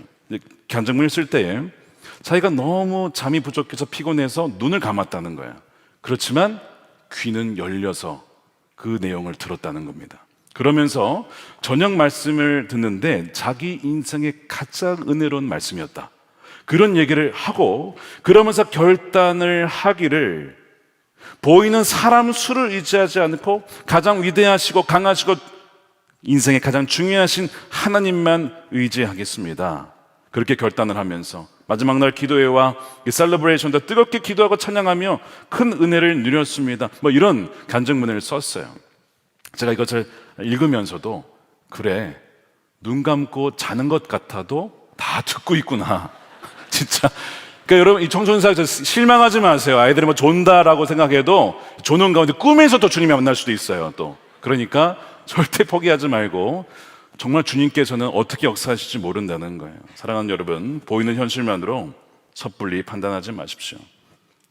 간증문을 쓸 때에 자기가 너무 잠이 부족해서 피곤해서 눈을 감았다는 거예요. 그렇지만 귀는 열려서 그 내용을 들었다는 겁니다. 그러면서 저녁 말씀을 듣는데 자기 인생의 가장 은혜로운 말씀이었다. 그런 얘기를 하고 그러면서 결단을 하기를 보이는 사람 수를 의지하지 않고 가장 위대하시고 강하시고 인생에 가장 중요하신 하나님만 의지하겠습니다. 그렇게 결단을 하면서 마지막 날 기도회와 이 셀러브레이션도 뜨겁게 기도하고 찬양하며 큰 은혜를 누렸습니다. 뭐 이런 간증문을 썼어요. 제가 이것을 읽으면서도 그래, 눈 감고 자는 것 같아도 다 듣고 있구나. 진짜. 그러니까 여러분, 이 청소년사 실망하지 마세요. 아이들이 뭐 존다라고 생각해도 조는 가운데 꿈에서 또 주님이 만날 수도 있어요. 또 그러니까 절대 포기하지 말고 정말 주님께서는 어떻게 역사하실지 모른다는 거예요. 사랑하는 여러분, 보이는 현실만으로 섣불리 판단하지 마십시오.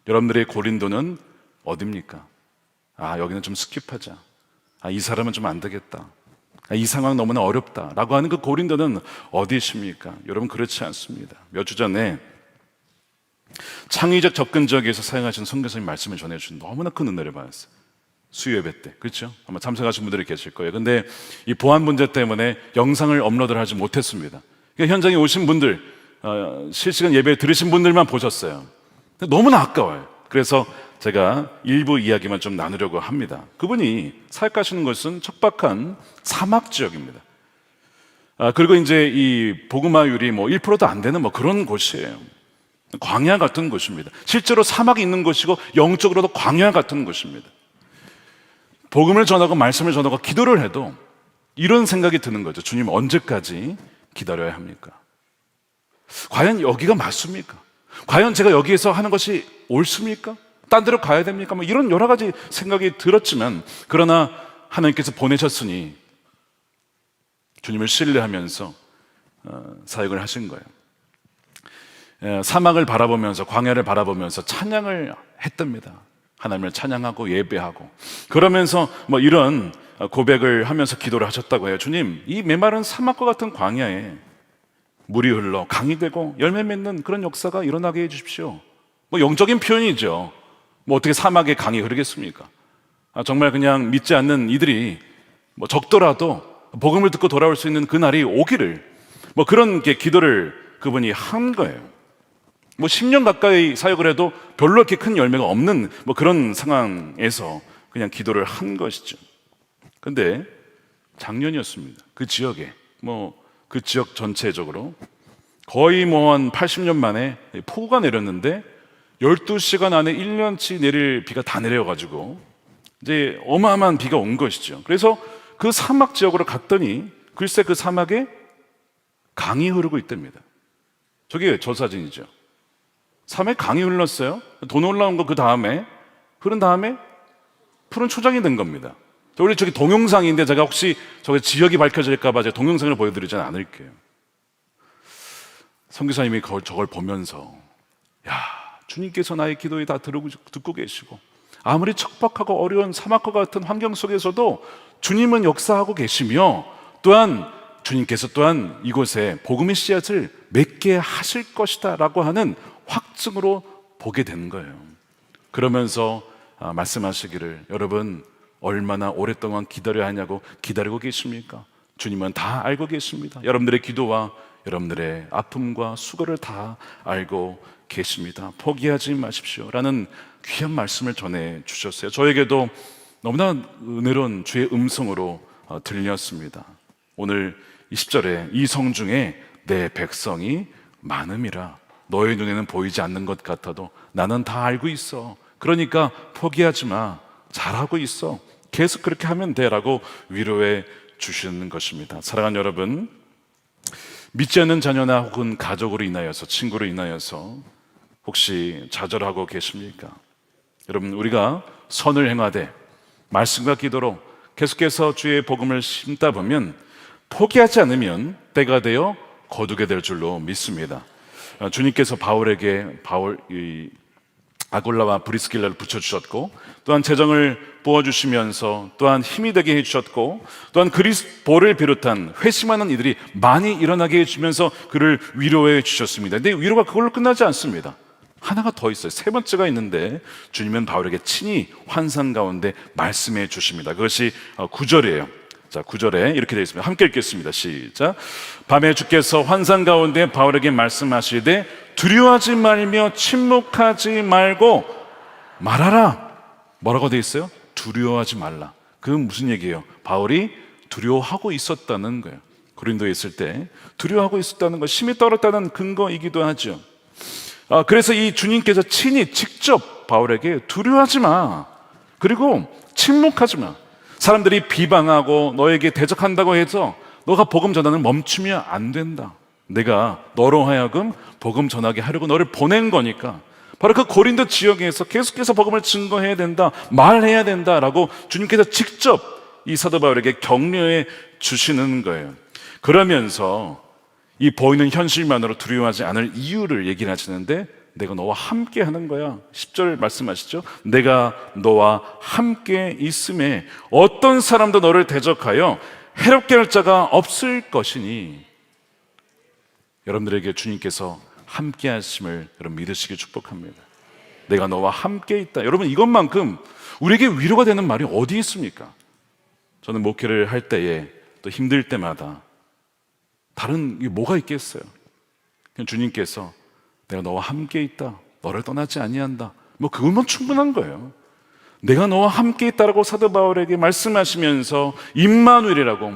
여러분들의 고린도는 어딥니까? 아, 여기는 좀 스킵하자. 아, 이 사람은 좀 안 되겠다. 아, 이 상황 너무나 어렵다 라고 하는 그 고린도는 어디십니까? 여러분, 그렇지 않습니다. 몇 주 전에 창의적 접근적에서 사용하신 선교사님 말씀을 전해주신 너무나 큰 은혜를 받았어요. 수요예배 때, 그렇죠? 아마 참석하신 분들이 계실 거예요. 근데 이 보안 문제 때문에 영상을 업로드를 하지 못했습니다. 그러니까 현장에 오신 분들, 실시간 예배 들으신 분들만 보셨어요. 너무나 아까워요. 그래서 제가 일부 이야기만 좀 나누려고 합니다. 그분이 사역하시는 것은 척박한 사막 지역입니다. 그리고 이제 이 복음화율이 뭐 1%도 안 되는 뭐 그런 곳이에요. 광야 같은 곳입니다. 실제로 사막이 있는 곳이고 영적으로도 광야 같은 곳입니다. 복음을 전하고 말씀을 전하고 기도를 해도 이런 생각이 드는 거죠. 주님, 언제까지 기다려야 합니까? 과연 여기가 맞습니까? 과연 제가 여기에서 하는 것이 옳습니까? 딴 데로 가야 됩니까? 뭐 이런 여러 가지 생각이 들었지만, 그러나 하나님께서 보내셨으니 주님을 신뢰하면서 사역을 하신 거예요. 사막을 바라보면서, 광야를 바라보면서 찬양을 했답니다. 하나님을 찬양하고 예배하고, 그러면서 뭐 이런 고백을 하면서 기도를 하셨다고 해요. 주님, 이 메마른 사막과 같은 광야에 물이 흘러 강이 되고 열매 맺는 그런 역사가 일어나게 해주십시오. 뭐 영적인 표현이죠. 뭐 어떻게 사막에 강이 흐르겠습니까? 정말 그냥 믿지 않는 이들이 뭐 적더라도 복음을 듣고 돌아올 수 있는 그날이 오기를, 뭐 그런 게 기도를 그분이 한 거예요. 뭐 10년 가까이 사역을 해도 별로 이렇게 큰 열매가 없는 뭐 그런 상황에서 그냥 기도를 한 것이죠. 근데 작년이었습니다. 그 지역에, 뭐 그 지역 전체적으로 거의 뭐 한 80년 만에 폭우가 내렸는데 12시간 안에 1년치 내릴 비가 다 내려가지고 이제 어마어마한 비가 온 것이죠. 그래서 그 사막 지역으로 갔더니 글쎄 그 사막에 강이 흐르고 있답니다. 저게 저 사진이죠. 사막에 강이 흘렀어요. 더 놀라운 거, 그 다음에 흐른 다음에 푸른 초장이 된 겁니다. 원래 저기 동영상인데 제가 혹시 저기 지역이 밝혀질까 봐 제가 동영상을 보여드리지 않을게요. 선교사님이 저걸 보면서, 야, 주님께서 나의 기도에 다 듣고 계시고 아무리 척박하고 어려운 사막과 같은 환경 속에서도 주님은 역사하고 계시며, 또한 주님께서 또한 이곳에 복음의 씨앗을 맺게 하실 것이다 라고 하는 확증으로 보게 된 거예요. 그러면서 말씀하시기를, 여러분 얼마나 오랫동안 기다려야 하냐고 기다리고 계십니까? 주님은 다 알고 계십니다. 여러분들의 기도와 여러분들의 아픔과 수고를 다 알고 계십니다. 포기하지 마십시오 라는 귀한 말씀을 전해 주셨어요. 저에게도 너무나 은혜로운 주의 음성으로 들렸습니다. 오늘 20절에 이 성 중에 내 백성이 많음이라, 너의 눈에는 보이지 않는 것 같아도 나는 다 알고 있어. 그러니까 포기하지 마. 잘하고 있어. 계속 그렇게 하면 돼 라고 위로해 주시는 것입니다. 사랑하는 여러분, 믿지 않는 자녀나 혹은 가족으로 인하여서, 친구로 인하여서 혹시 좌절하고 계십니까? 여러분, 우리가 선을 행하되 말씀과 기도로 계속해서 주의 복음을 심다 보면, 포기하지 않으면 때가 되어 거두게 될 줄로 믿습니다. 주님께서 바울에게 아굴라와 브리스길라를 붙여주셨고, 또한 재정을 부어주시면서 또한 힘이 되게 해주셨고, 또한 그리스도를 비롯한 회심하는 이들이 많이 일어나게 해주면서 그를 위로해 주셨습니다. 근데 위로가 그걸로 끝나지 않습니다. 하나가 더 있어요. 세 번째가 있는데, 주님은 바울에게 친히 환상 가운데 말씀해 주십니다. 그것이 9절이에요. 자, 9절에 이렇게 되어 있습니다. 함께 읽겠습니다. 시작. 밤에 주께서 환상 가운데 바울에게 말씀하시되 두려워하지 말며 침묵하지 말고 말하라. 뭐라고 되어 있어요? 두려워하지 말라. 그건 무슨 얘기예요? 바울이 두려워하고 있었다는 거예요. 고린도에 있을 때 두려워하고 있었다는 것, 심히 떨었다는 근거이기도 하죠. 그래서 이 주님께서 친히 직접 바울에게 두려워하지 마. 그리고 침묵하지 마. 사람들이 비방하고 너에게 대적한다고 해서 너가 복음 전하는 멈추면 안 된다. 내가 너로 하여금 복음 전하게 하려고 너를 보낸 거니까 바로 그 고린도 지역에서 계속해서 복음을 증거해야 된다, 말해야 된다라고 주님께서 직접 이 사도 바울에게 격려해 주시는 거예요. 그러면서 이 보이는 현실만으로 두려워하지 않을 이유를 얘기를 하시는데, 내가 너와 함께 하는 거야. 10절 말씀하시죠. 내가 너와 함께 있음에 어떤 사람도 너를 대적하여 해롭게 할 자가 없을 것이니. 여러분들에게 주님께서 함께 하심을 여러분 믿으시길 축복합니다. 내가 너와 함께 있다. 여러분, 이것만큼 우리에게 위로가 되는 말이 어디 있습니까? 저는 목회를 할 때에 또 힘들 때마다 다른 게 뭐가 있겠어요? 그냥 주님께서 내가 너와 함께 있다, 너를 떠나지 아니한다, 뭐 그것만 충분한 거예요. 내가 너와 함께 있다라고 사도 바울에게 말씀하시면서 임마누엘이라고,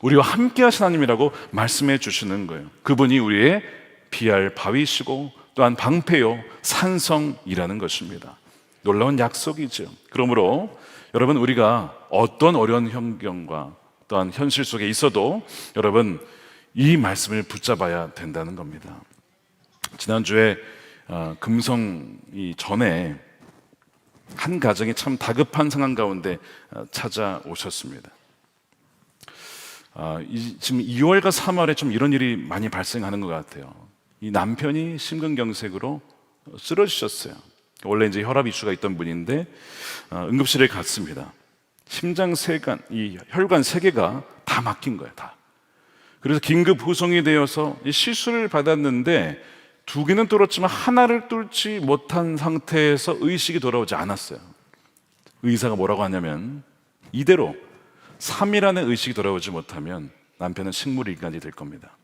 우리와 함께 하신 하나님이라고 말씀해 주시는 거예요. 그분이 우리의 비할 바위시고 또한 방패요 산성이라는 것입니다. 놀라운 약속이죠. 그러므로 여러분, 우리가 어떤 어려운 환경과 또한 현실 속에 있어도 여러분 이 말씀을 붙잡아야 된다는 겁니다. 지난주에 금성이 전에 한 가정이 참 다급한 상황 가운데 찾아오셨습니다. 지금 2월과 3월에 좀 이런 일이 많이 발생하는 것 같아요. 이 남편이 심근경색으로 쓰러지셨어요. 원래 이제 혈압 이슈가 있던 분인데 응급실에 갔습니다. 심장 세관, 이 혈관 3개가 다 막힌 거예요, 다. 그래서 긴급 후송이 되어서 시술을 받았는데 2개는 뚫었지만 하나를 뚫지 못한 상태에서 의식이 돌아오지 않았어요. 의사가 뭐라고 하냐면, 이대로 3일 안에 의식이 돌아오지 못하면 남편은 식물인간이 될 겁니다.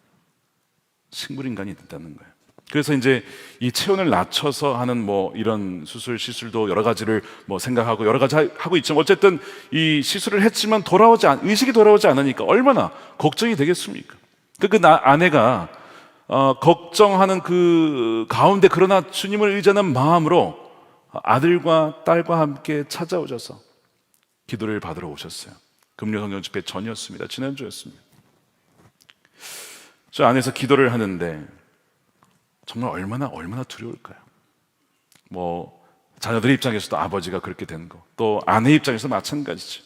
식물인간이 된다는 거예요. 그래서 이제 이 체온을 낮춰서 하는 뭐 이런 시술도 여러 가지를 뭐 생각하고 여러 가지 하고 있지만, 어쨌든 이 시술을 했지만 의식이 돌아오지 않으니까 얼마나 걱정이 되겠습니까? 그 아내가 걱정하는 그 가운데 그러나 주님을 의지하는 마음으로 아들과 딸과 함께 찾아오셔서 기도를 받으러 오셨어요. 금요 성경 집회 전이었습니다. 지난주였습니다. 저 안에서 기도를 하는데 정말 얼마나 두려울까요? 뭐 자녀들 입장에서도 아버지가 그렇게 된 거, 또 아내 입장에서 마찬가지죠.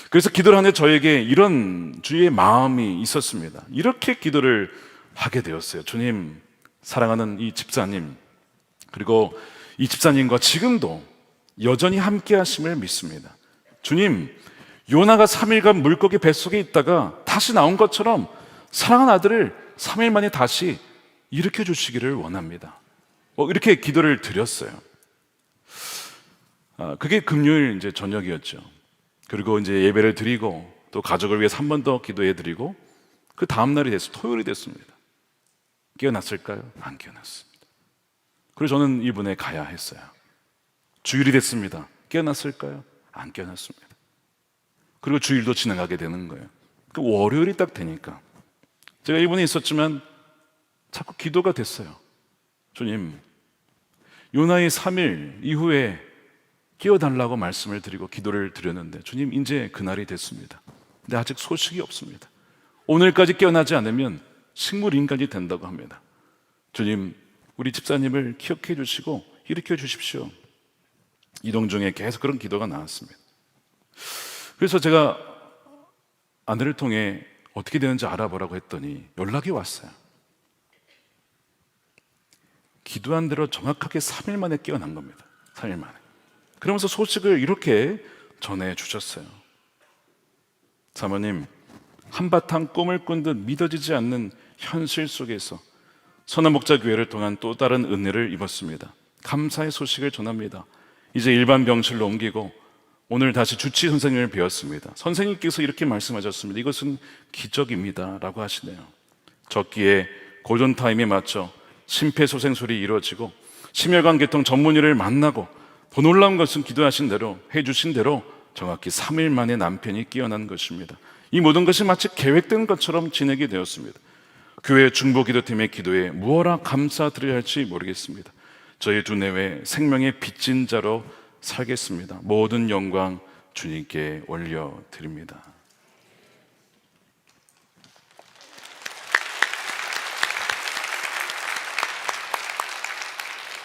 그래서 기도를 하는데 저에게 이런 주의 마음이 있었습니다. 이렇게 기도를 하게 되었어요. 주님, 사랑하는 이 집사님, 그리고 이 집사님과 지금도 여전히 함께 하심을 믿습니다. 주님, 요나가 3일간 물고기 뱃속에 있다가 다시 나온 것처럼 사랑하는 아들을 3일 만에 다시 일으켜 주시기를 원합니다. 이렇게 기도를 드렸어요. 그게 금요일 이제 저녁이었죠. 그리고 이제 예배를 드리고 또 가족을 위해서 한 번 더 기도해 드리고, 그 다음 날이 됐어요. 토요일이 됐습니다. 깨어났을까요? 안 깨어났습니다. 그래서 저는 이분에 가야 했어요. 주일이 됐습니다. 깨어났을까요? 안 깨어났습니다. 그리고 주일도 지나가게 되는 거예요. 그 월요일이 딱 되니까 제가 이분에 있었지만 자꾸 기도가 됐어요. 주님, 요나의 3일 이후에 깨어달라고 말씀을 드리고 기도를 드렸는데, 주님, 이제 그날이 됐습니다. 근데 아직 소식이 없습니다. 오늘까지 깨어나지 않으면 식물인간이 된다고 합니다. 주님, 우리 집사님을 기억해 주시고 일으켜 주십시오. 이동 중에 계속 그런 기도가 나왔습니다. 그래서 제가 아내를 통해 어떻게 되는지 알아보라고 했더니 연락이 왔어요. 기도한 대로 정확하게 3일 만에 깨어난 겁니다. 3일 만에. 그러면서 소식을 이렇게 전해 주셨어요. 사모님, 한바탕 꿈을 꾼 듯 믿어지지 않는 현실 속에서 선한목자교회를 통한 또 다른 은혜를 입었습니다. 감사의 소식을 전합니다. 이제 일반 병실로 옮기고 오늘 다시 주치 선생님을 배웠습니다. 선생님께서 이렇게 말씀하셨습니다. 이것은 기적입니다 라고 하시네요. 적기에 골든타임에 맞춰 심폐소생술이 이루어지고 심혈관 계통 전문의를 만나고, 더 놀라운 것은 기도하신 대로, 해주신 대로 정확히 3일 만에 남편이 깨어난 것입니다. 이 모든 것이 마치 계획된 것처럼 지내게 되었습니다. 교회 중보기도팀의 기도에 무엇라 감사드려야 할지 모르겠습니다. 저희 두뇌의 생명의 빚진 자로 살겠습니다. 모든 영광 주님께 올려드립니다.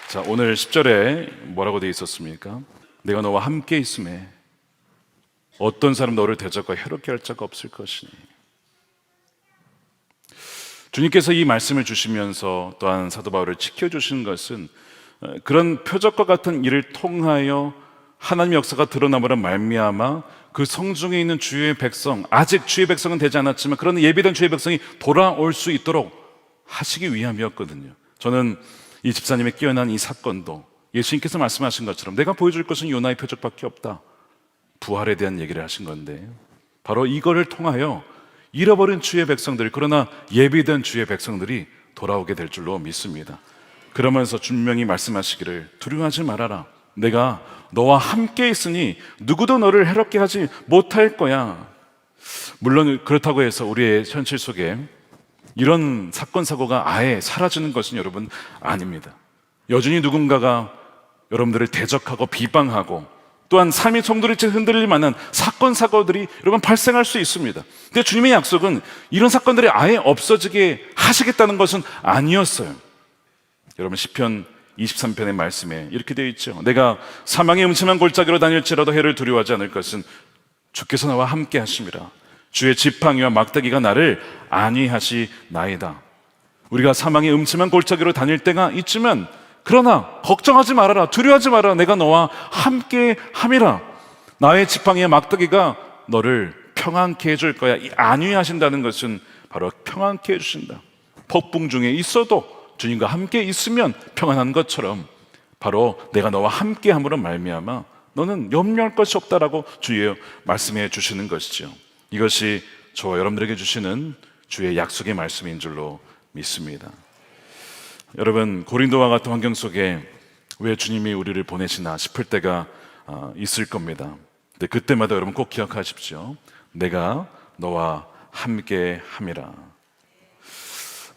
자, 오늘 10절에 뭐라고 되어 있었습니까? 내가 너와 함께 있음에 어떤 사람 너를 대적과 해롭게 할 자가 없을 것이니. 주님께서 이 말씀을 주시면서 또한 사도 바울을 지켜주신 것은 그런 표적과 같은 일을 통하여 하나님의 역사가 드러남으로 말미암아 그 성중에 있는 주의 백성, 아직 주의 백성은 되지 않았지만 그런 예비된 주의 백성이 돌아올 수 있도록 하시기 위함이었거든요. 저는 이 집사님의 깨어난 이 사건도 예수님께서 말씀하신 것처럼 내가 보여줄 것은 요나의 표적밖에 없다, 부활에 대한 얘기를 하신 건데, 바로 이거를 통하여 잃어버린 주의 백성들, 그러나 예비된 주의 백성들이 돌아오게 될 줄로 믿습니다. 그러면서 분명히 말씀하시기를 두려워하지 말아라, 내가 너와 함께 있으니 누구도 너를 해롭게 하지 못할 거야. 물론 그렇다고 해서 우리의 현실 속에 이런 사건 사고가 아예 사라지는 것은 여러분 아닙니다. 여전히 누군가가 여러분들을 대적하고 비방하고 또한 삶의 정도리째 흔들릴 만한 사건 사고들이 여러분 발생할 수 있습니다. 근데 주님의 약속은 이런 사건들이 아예 없어지게 하시겠다는 것은 아니었어요. 여러분 시편 23편의 말씀에 이렇게 되어 있죠. 내가 사망의 음침한 골짜기로 다닐지라도 해를 두려워하지 않을 것은 주께서 나와 함께 하심이라. 주의 지팡이와 막대기가 나를 안위하시나이다. 우리가 사망의 음침한 골짜기로 다닐 때가 있지만 그러나 걱정하지 말아라, 두려워하지 말아라, 내가 너와 함께 함이라. 나의 지팡이와 막대기가 너를 평안케 해줄 거야. 이 안위하신다는 것은 바로 평안케 해주신다. 폭풍 중에 있어도 주님과 함께 있으면 평안한 것처럼 바로 내가 너와 함께 함으로 말미암아 너는 염려할 것이 없다라고 주의 말씀해 주시는 것이죠. 이것이 저와 여러분들에게 주시는 주의 약속의 말씀인 줄로 믿습니다. 여러분, 고린도와 같은 환경 속에 왜 주님이 우리를 보내시나 싶을 때가 있을 겁니다. 근데 그때마다 여러분 꼭 기억하십시오. 내가 너와 함께 함이라.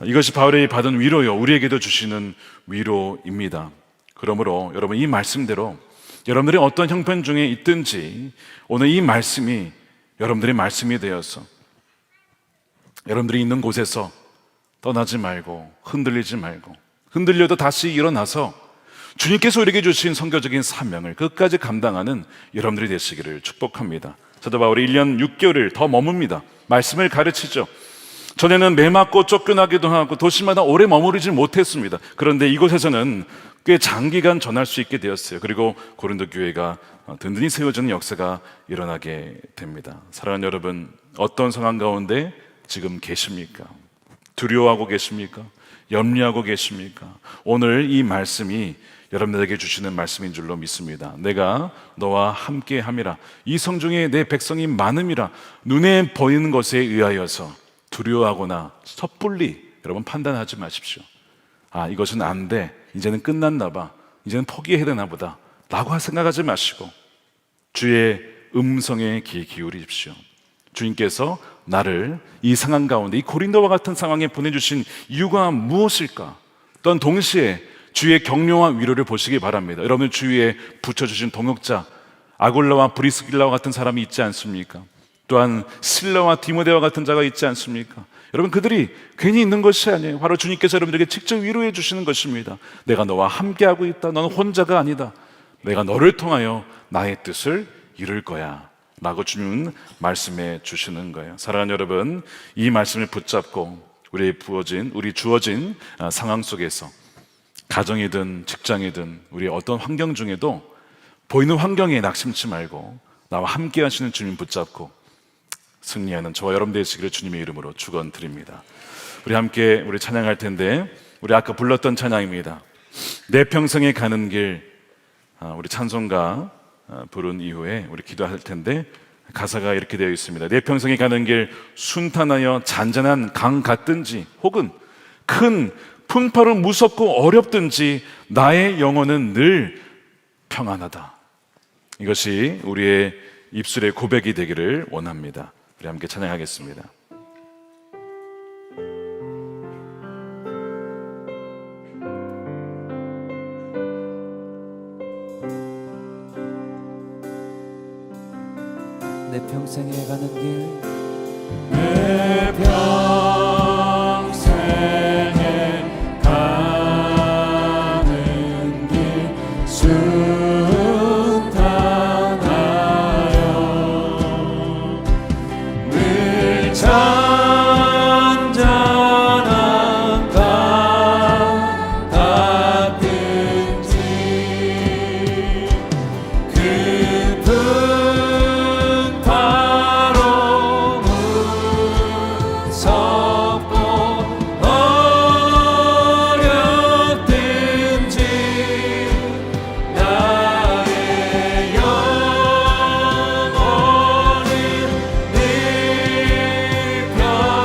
이것이 바울이 받은 위로요, 우리에게도 주시는 위로입니다. 그러므로 여러분 이 말씀대로 여러분들이 어떤 형편 중에 있든지 오늘 이 말씀이 여러분들의 말씀이 되어서 여러분들이 있는 곳에서 떠나지 말고 흔들리지 말고, 흔들려도 다시 일어나서 주님께서 우리에게 주신 선교적인 사명을 끝까지 감당하는 여러분들이 되시기를 축복합니다. 사도 바울이 1년 6개월을 더 머뭅니다. 말씀을 가르치죠. 전에는 매 맞고 쫓겨나기도 하고 도시마다 오래 머무르지 못했습니다. 그런데 이곳에서는 꽤 장기간 전할 수 있게 되었어요. 그리고 고린도 교회가 든든히 세워지는 역사가 일어나게 됩니다. 사랑하는 여러분, 어떤 상황 가운데 지금 계십니까? 두려워하고 계십니까? 염려하고 계십니까? 오늘 이 말씀이 여러분들에게 주시는 말씀인 줄로 믿습니다. 내가 너와 함께 함이라. 이 성중에 내 백성이 많음이라. 눈에 보이는 것에 의하여서 두려워하거나 섣불리 여러분 판단하지 마십시오. 아, 이것은 안 돼, 이제는 끝났나 봐, 이제는 포기해야 되나 보다 라고 생각하지 마시고 주의 음성에 귀 기울이십시오. 주님께서 나를 이 상황 가운데, 이 고린도와 같은 상황에 보내주신 이유가 무엇일까? 또한 동시에 주의 격려와 위로를 보시기 바랍니다. 여러분 주위에 붙여주신 동역자 아굴라와 브리스길라와 같은 사람이 있지 않습니까? 또한 실라와 디모데와 같은 자가 있지 않습니까? 여러분 그들이 괜히 있는 것이 아니에요. 바로 주님께서 여러분들에게 직접 위로해 주시는 것입니다. 내가 너와 함께하고 있다. 너는 혼자가 아니다. 내가 너를 통하여 나의 뜻을 이룰 거야 라고 주님은 말씀해 주시는 거예요. 사랑하는 여러분, 이 말씀을 붙잡고 우리 주어진 상황 속에서 가정이든 직장이든 우리 어떤 환경 중에도 보이는 환경에 낙심치 말고 나와 함께 하시는 주님 붙잡고 승리하는 저와 여러분 되시기를 주님의 이름으로 축원드립니다. 우리 함께 우리 찬양할 텐데, 우리 아까 불렀던 찬양입니다. 내 평생에 가는 길, 우리 찬송가 부른 이후에 우리 기도할 텐데 가사가 이렇게 되어 있습니다. 내 평생에 가는 길 순탄하여 잔잔한 강 같든지 혹은 큰 풍파로 무섭고 어렵든지 나의 영혼은 늘 평안하다. 이것이 우리의 입술의 고백이 되기를 원합니다. 우리 함께 찬양하겠습니다. 평생에 가는 길 내 평생에 가는 길 순탄하여 늘 잔잔한 밤 같은지 깊은 바로 무섭고 어렵든지 나의 영혼은 늘 평안하네.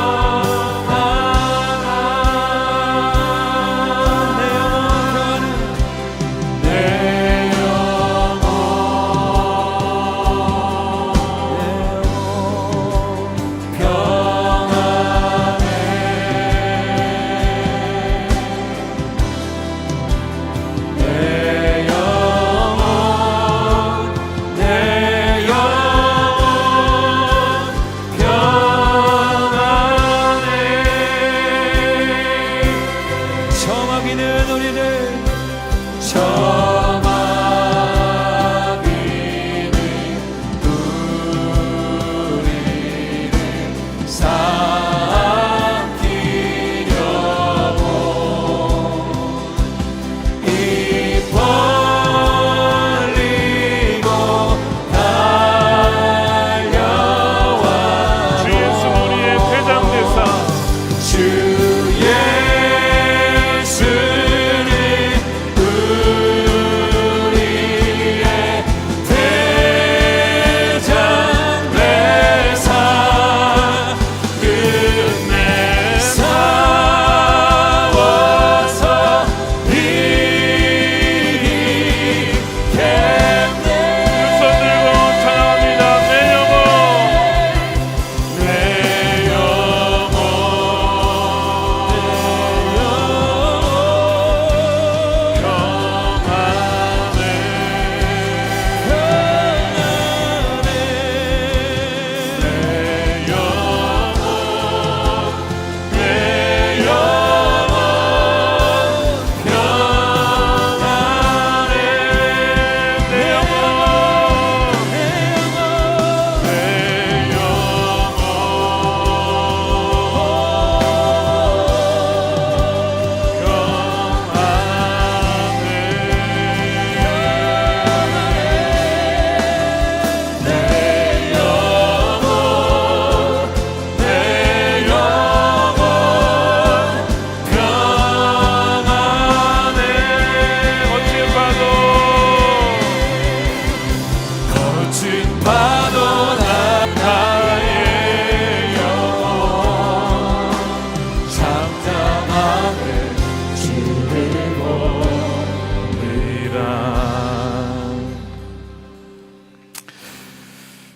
내 저마기는 우리를 삼키려고 입 벌리고 달려와 주 예수 우리의 대장 되사 주 예수는 우리의 대장 되사 끝내 싸워서 이기겠네. 손 들고 찬양합니다. 내 영혼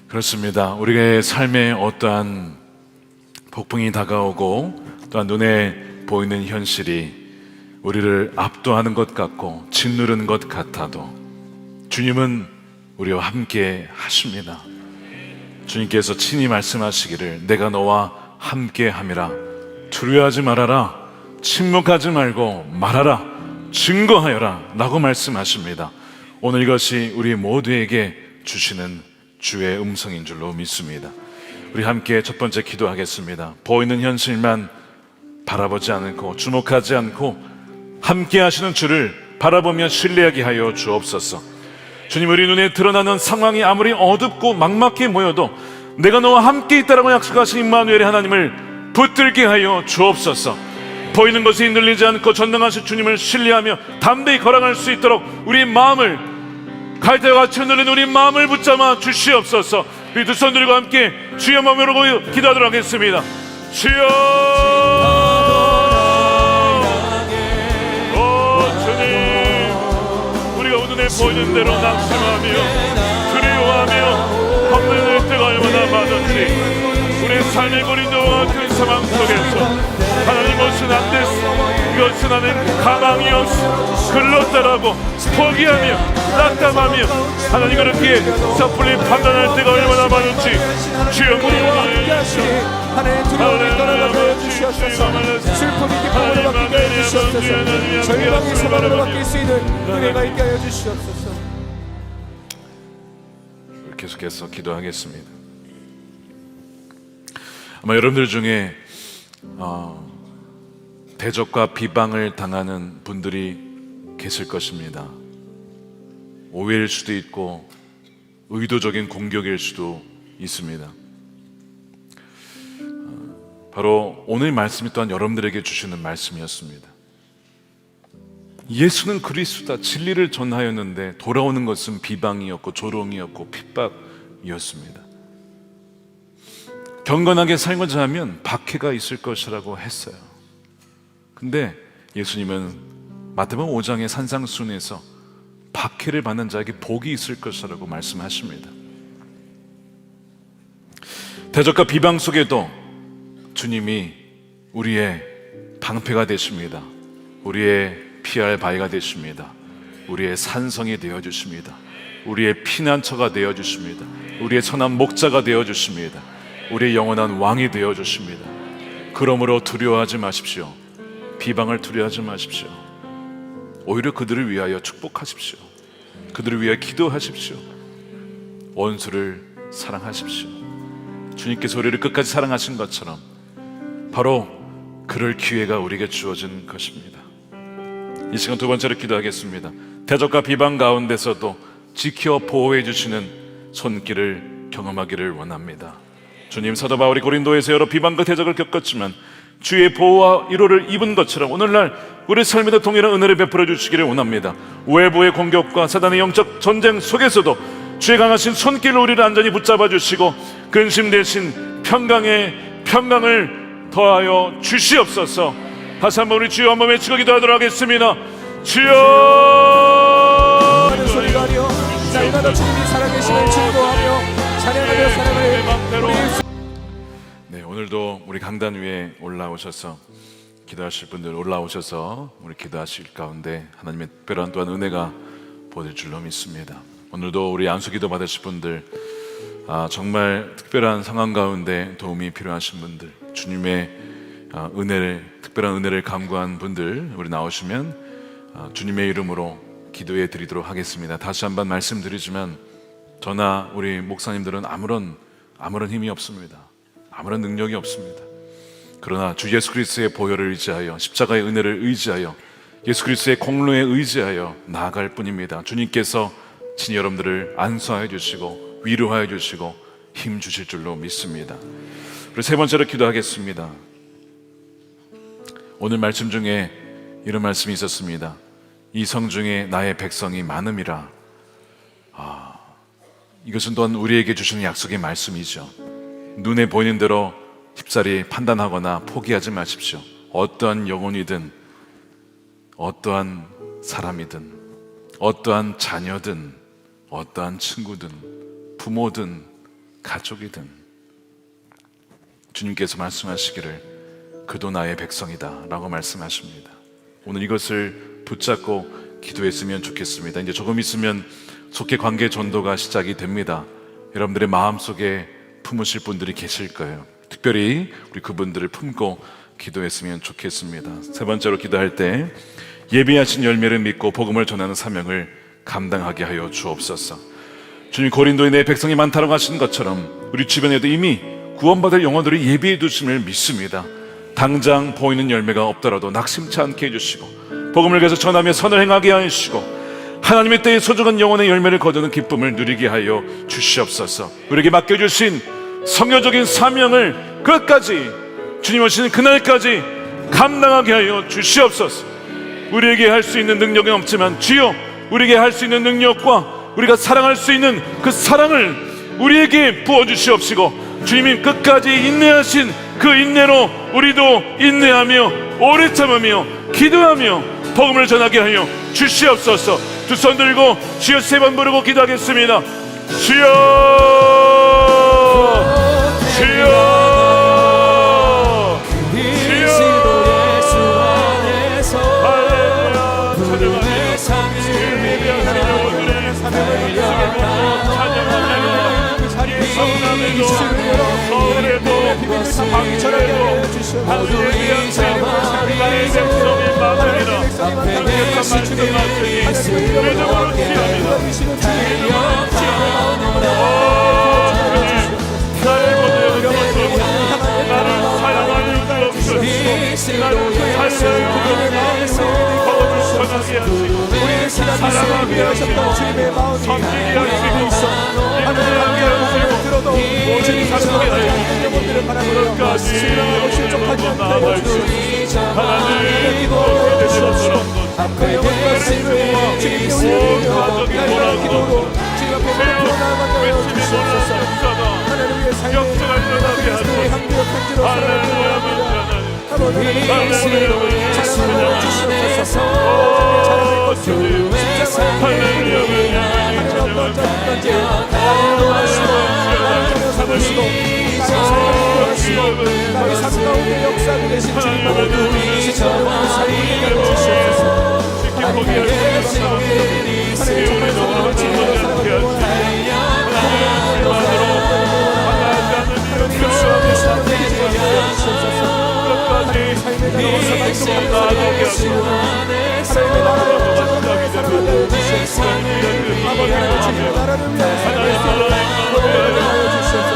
그렇습니다. 우리의 삶에 어떠한 폭풍이 다가오고 또한 눈에 보이는 현실이 우리를 압도하는 것 같고 짓누르는 것 같아도 주님은 우리와 함께 하십니다. 주님께서 친히 말씀하시기를 내가 너와 함께 함이라. 두려워하지 말아라. 침묵하지 말고 말하라. 증거하여라 라고 말씀하십니다. 오늘 이것이 우리 모두에게 주시는 주의 음성인 줄로 믿습니다. 우리 함께 첫 번째 기도하겠습니다. 보이는 현실만 바라보지 않고 주목하지 않고 함께 하시는 주를 바라보며 신뢰하게 하여 주옵소서. 주님, 우리 눈에 드러나는 상황이 아무리 어둡고 막막해 보여도 내가 너와 함께 있다라고 약속하신 임마누엘의 하나님을 붙들게 하여 주옵소서. 보이는 것에 흔들리지 않고 전능하신 주님을 신뢰하며 담대히 걸어갈 수 있도록 우리의 마음을 갈대와 같이 흔들린 우리 마음을 붙잡아 주시옵소서. 우리 두 손 들고 함께 주여 몸으로 기도하도록 하겠습니다. 주여, 오 주님, 우리가 눈에 보이는 대로 낙심하며 두려워하며 헛되는 때가 얼마나 많은지 우리의 삶의 고린도와 같은 상황 속에서 하나님 것은 안 됐어, 이것은 나는 가망이 없이 글렀다라고 포기하며 낙담하며 하나님 그렇게 섣불리 판단할 때가 얼마나 많은지 주여 하나님 두려움이 떠나가게 하여 주시옵소서. 슬픔이 기쁨으로 바뀌게 하여 주시옵소서. 절망이 소망으로 바뀔 수 있는 은혜가 있게 하여 주시옵소서. 계속해서 기도하겠습니다. 아마 여러분들 중에 대적과 비방을 당하는 분들이 계실 것입니다. 오해일 수도 있고 의도적인 공격일 수도 있습니다. 바로 오늘 말씀이 또한 여러분들에게 주시는 말씀이었습니다. 예수는 그리스도다, 진리를 전하였는데 돌아오는 것은 비방이었고 조롱이었고 핍박이었습니다. 경건하게 살고자 하면 박해가 있을 것이라고 했어요. 근데 예수님은 마태복음 5장의 산상수훈에서 박해를 받는 자에게 복이 있을 것이라고 말씀하십니다. 대적과 비방 속에도 주님이 우리의 방패가 되십니다. 우리의 피할 바위가 되십니다. 우리의 산성이 되어주십니다. 우리의 피난처가 되어주십니다. 우리의 선한 목자가 되어주십니다. 우리의 영원한 왕이 되어주십니다. 그러므로 두려워하지 마십시오. 비방을 두려워하지 마십시오. 오히려 그들을 위하여 축복하십시오. 그들을 위하여 기도하십시오. 원수를 사랑하십시오. 주님께서 우리를 끝까지 사랑하신 것처럼 바로 그럴 기회가 우리에게 주어진 것입니다. 이 시간 두 번째로 기도하겠습니다. 대적과 비방 가운데서도 지켜 보호해 주시는 손길을 경험하기를 원합니다. 주님, 사도 바울이 고린도에서 여러 비방과 대적을 겪었지만 주의 보호와 위로를 입은 것처럼 오늘날 우리 삶에도 동일한 은혜를 베풀어 주시기를 원합니다. 외부의 공격과 사단의 영적 전쟁 속에서도 주의 강하신 손길로 우리를 안전히 붙잡아 주시고 근심 대신 평강을 더하여 주시옵소서. 다시 한번 우리 주여 한번 외치고 기도하도록 하겠습니다. 주여! 하는 소리가 아니요 날마다 주님이 살아계심을 즐거워하며 찬양하며 사랑을 네, 오늘도 우리 강단 위에 올라오셔서 기도하실 분들 올라오셔서 우리 기도하실 가운데 하나님의 특별한 또한 은혜가 보일 줄로 믿습니다. 오늘도 우리 안수기도 받으실 분들, 정말 특별한 상황 가운데 도움이 필요하신 분들, 주님의 특별한 은혜를 간구한 분들 우리 나오시면 주님의 이름으로 기도해 드리도록 하겠습니다. 다시 한번 말씀드리지만 저나 우리 목사님들은 아무런 힘이 없습니다. 아무런 능력이 없습니다. 그러나 주 예수 그리스도의 보혈을 의지하여 십자가의 은혜를 의지하여 예수 그리스도의 공로에 의지하여 나아갈 뿐입니다. 주님께서 친히 여러분들을 안수하여 주시고 위로하여 주시고 힘 주실 줄로 믿습니다. 그리고 세 번째로 기도하겠습니다. 오늘 말씀 중에 이런 말씀이 있었습니다. 이 성 중에 나의 백성이 많음이라. 이것은 또한 우리에게 주시는 약속의 말씀이죠. 눈에 보이는 대로 쉽사리 판단하거나 포기하지 마십시오. 어떠한 영혼이든 어떠한 사람이든 어떠한 자녀든 어떠한 친구든 부모든 가족이든 주님께서 말씀하시기를 그도 나의 백성이다 라고 말씀하십니다. 오늘 이것을 붙잡고 기도했으면 좋겠습니다. 이제 조금 있으면 속회 관계 전도가 시작이 됩니다. 여러분들의 마음속에 품으실 분들이 계실 거예요. 특별히 우리 그분들을 품고 기도했으면 좋겠습니다. 세 번째로 기도할 때 예비하신 열매를 믿고 복음을 전하는 사명을 감당하게 하여 주옵소서. 주님, 고린도에 내 백성이 많다고 하신 것처럼 우리 주변에도 이미 구원받을 영혼들이 예비해 두심을 믿습니다. 당장 보이는 열매가 없더라도 낙심치 않게 해주시고 복음을 계속 전하며 선을 행하게 하시고 하나님의 때에 소중한 영혼의 열매를 거두는 기쁨을 누리게 하여 주시옵소서. 우리에게 맡겨주신 성교적인 사명을 끝까지 주님 오시는 그날까지 감당하게 하여 주시옵소서. 우리에게 할 수 있는 능력은 없지만 주여, 우리에게 할 수 있는 능력과 우리가 사랑할 수 있는 그 사랑을 우리에게 부어주시옵시고 주님이 끝까지 인내하신 그 인내로 우리도 인내하며 오래 참으며 기도하며 복음을 전하게 하여 주시옵소서. 두 손 들고 주여 세 번 부르고 기도하겠습니다. 주여, 주여, 그리스도 예수 안에서 말씀을 다 방위 전하게 하여 주시옵소서. 하나님의 백성의 마음이라 앞에 계신 주님, 하나님의 이름으로 기도하시는 주님, 나를 보내어 나를 사랑하는 그 없으시고 나를 살려야 거룩을 전하게 하시고 사랑하게 하시고 주님의 마음이 섬기게 하시고 하나님의 말씀을 들어도 오직 사랑하게 하시는 영혼들을 바라보며 신랑하고 실족하지 않게 하여 주시옵소서. 하나님의 기도를 되시옵소서. 그 영혼과 삶을 주님께 올려드리며 나의 기도로 주님 앞에 풀어나가게 하여 주시옵소서. 하나님의 삶을 그리스도의 향기와 편지로 살아가게 합니다. 아버지 하나님 자랑하여 주시옵소서. 자랑할 것을 십자가의 하나님 어떤 자든지 나를 도와주시고 나를 자녀 삼으시고 나의 삶을 인도하시고 나의 삶 가운데 역사하게 되신 주님만을 신령한 삶을 하여 주시옵소서. 하나님의 말씀 가운데 하나님 정말 성령을 지니며 살아가기 원합니다. 하나님 역사하게 하여 주시옵소서. 하나님의 삶에 나가서 말씀을 살아가게 하시고 하나님의 나라를 살아가게 하여 주시옵소서. 아버지 하나님 주님의 나라를 위하여 살아갈 수 있는 모든 하여 주시옵소서.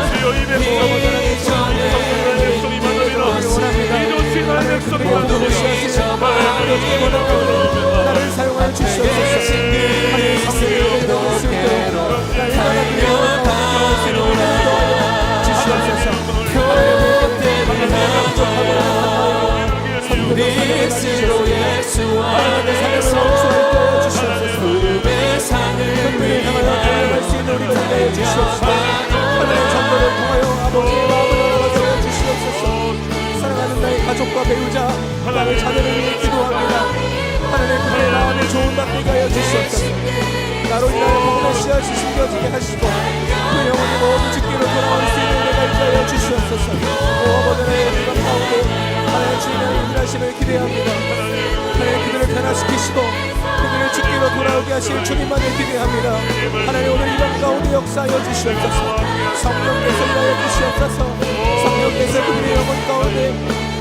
나를 사용하여 주시옵소서. 하나님의 성령을 인도할 수 있도록 나의 하나님의 영광을 주시옵소서. 사랑하는 나의 가족과 배우자, 나의 자녀를 위해 기도합니다. 하나님 그들의 마음에 좋은 받게 하여 주시옵소서. 나로 인하여 복음의 씨앗이 심겨지게 하시고 그 영혼이 모두 직기로 돌아올 수 있는 은혜가 있게 하여 주시옵소서. 오 아버지 하나님 그 가운데 하나님 주님의 일하심을 기대합니다. 하나님 그들을 변화시키시고 그들을 직기로 돌아오게 하실 주님만을 기대합니다. 하나님 오늘 이방 가운데 역사하여 주시옵소서. 성령께서 일하여 주시옵소서. 성령께서 그들의 영혼 가운데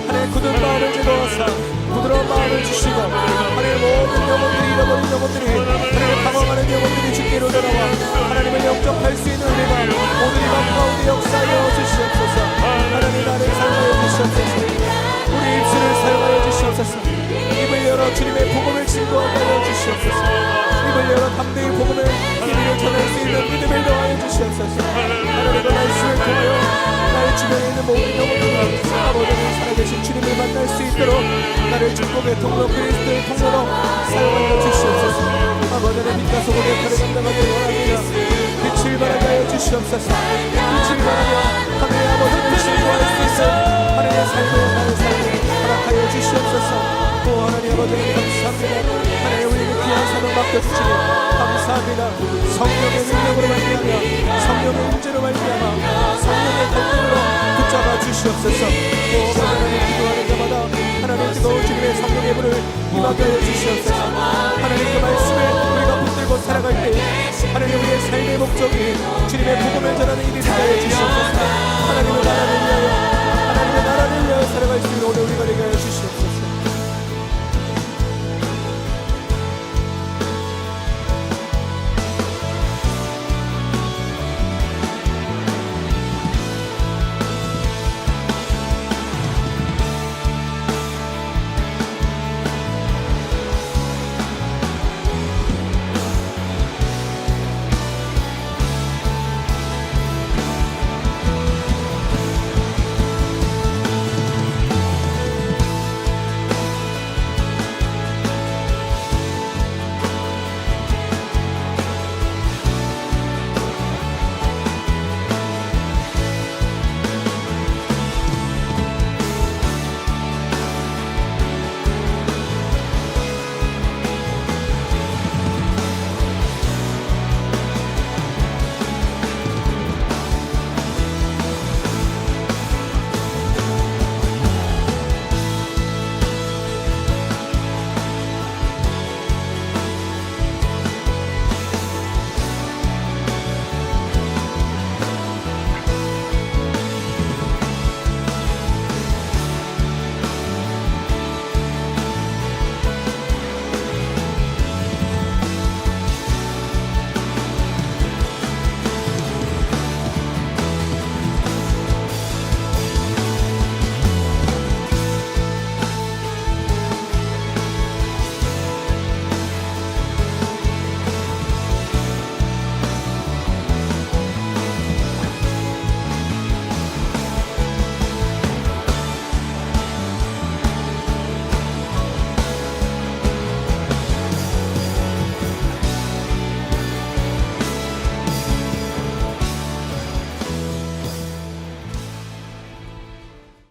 하나님 굳은 마음을 제거하사 부드러운 마음을 주시고 하나님 모든 영혼들이 잃어버린 영혼들이 하나님 방황하는 영혼들이 주께로 돌아와 하나님을 영접할 수 있는 은혜가 오늘 이방 가운데 역사하여 주시옵소서. 하나님 나를 사용하여 주시옵소서. 우리 입술을 사용하여 주시옵소서. 입을 열어 주님의 복음을 증거하게 하여 주시옵소서. 입을 열어 담대히 복음을 이리로 전할 수 있는 믿음을 더하여 주시옵소서. 하나님의 말씀을 통하여 나의 주변에 있는 모든 영혼들이 아버지는 살아계신 주님을 만날 수 있도록 나를 축복의 통로 그리스도의 통로로 사용하여 주시옵소서. 아버지는 빛과 소금의 칼을 감당하길 원합니다. 빛을 발하게 하여 주시옵소서. 빛을 발하며 하나님의 아버지를 신뢰할 수 있어 하나님의 삶을 나의 삶을 허락하여 주시옵소서. 오 하나님 아버지는 감사합니다. 하나님 우리에게 귀한 사명 맡겨주시니 감사합니다. 성령의 능력으로 말미암아 성령의 임재로 말미암아 성령의 권능으로 붙잡아 주시옵소서. 오 하나님 기도하는 자마다 하나님 뜨거운 주님의 성령의 불을 임하게 하여 주시옵소서. 하나님 그 말씀을 우리가 붙들고 살아갈 때 하나님 우리의 삶의 목적이 주님의 복음을 전하는 일이 되게 하여 주시옵소서. 하나님의 나라를 위하여 살아갈 수 있는 오늘 우리가 되게 하여 주시옵소서.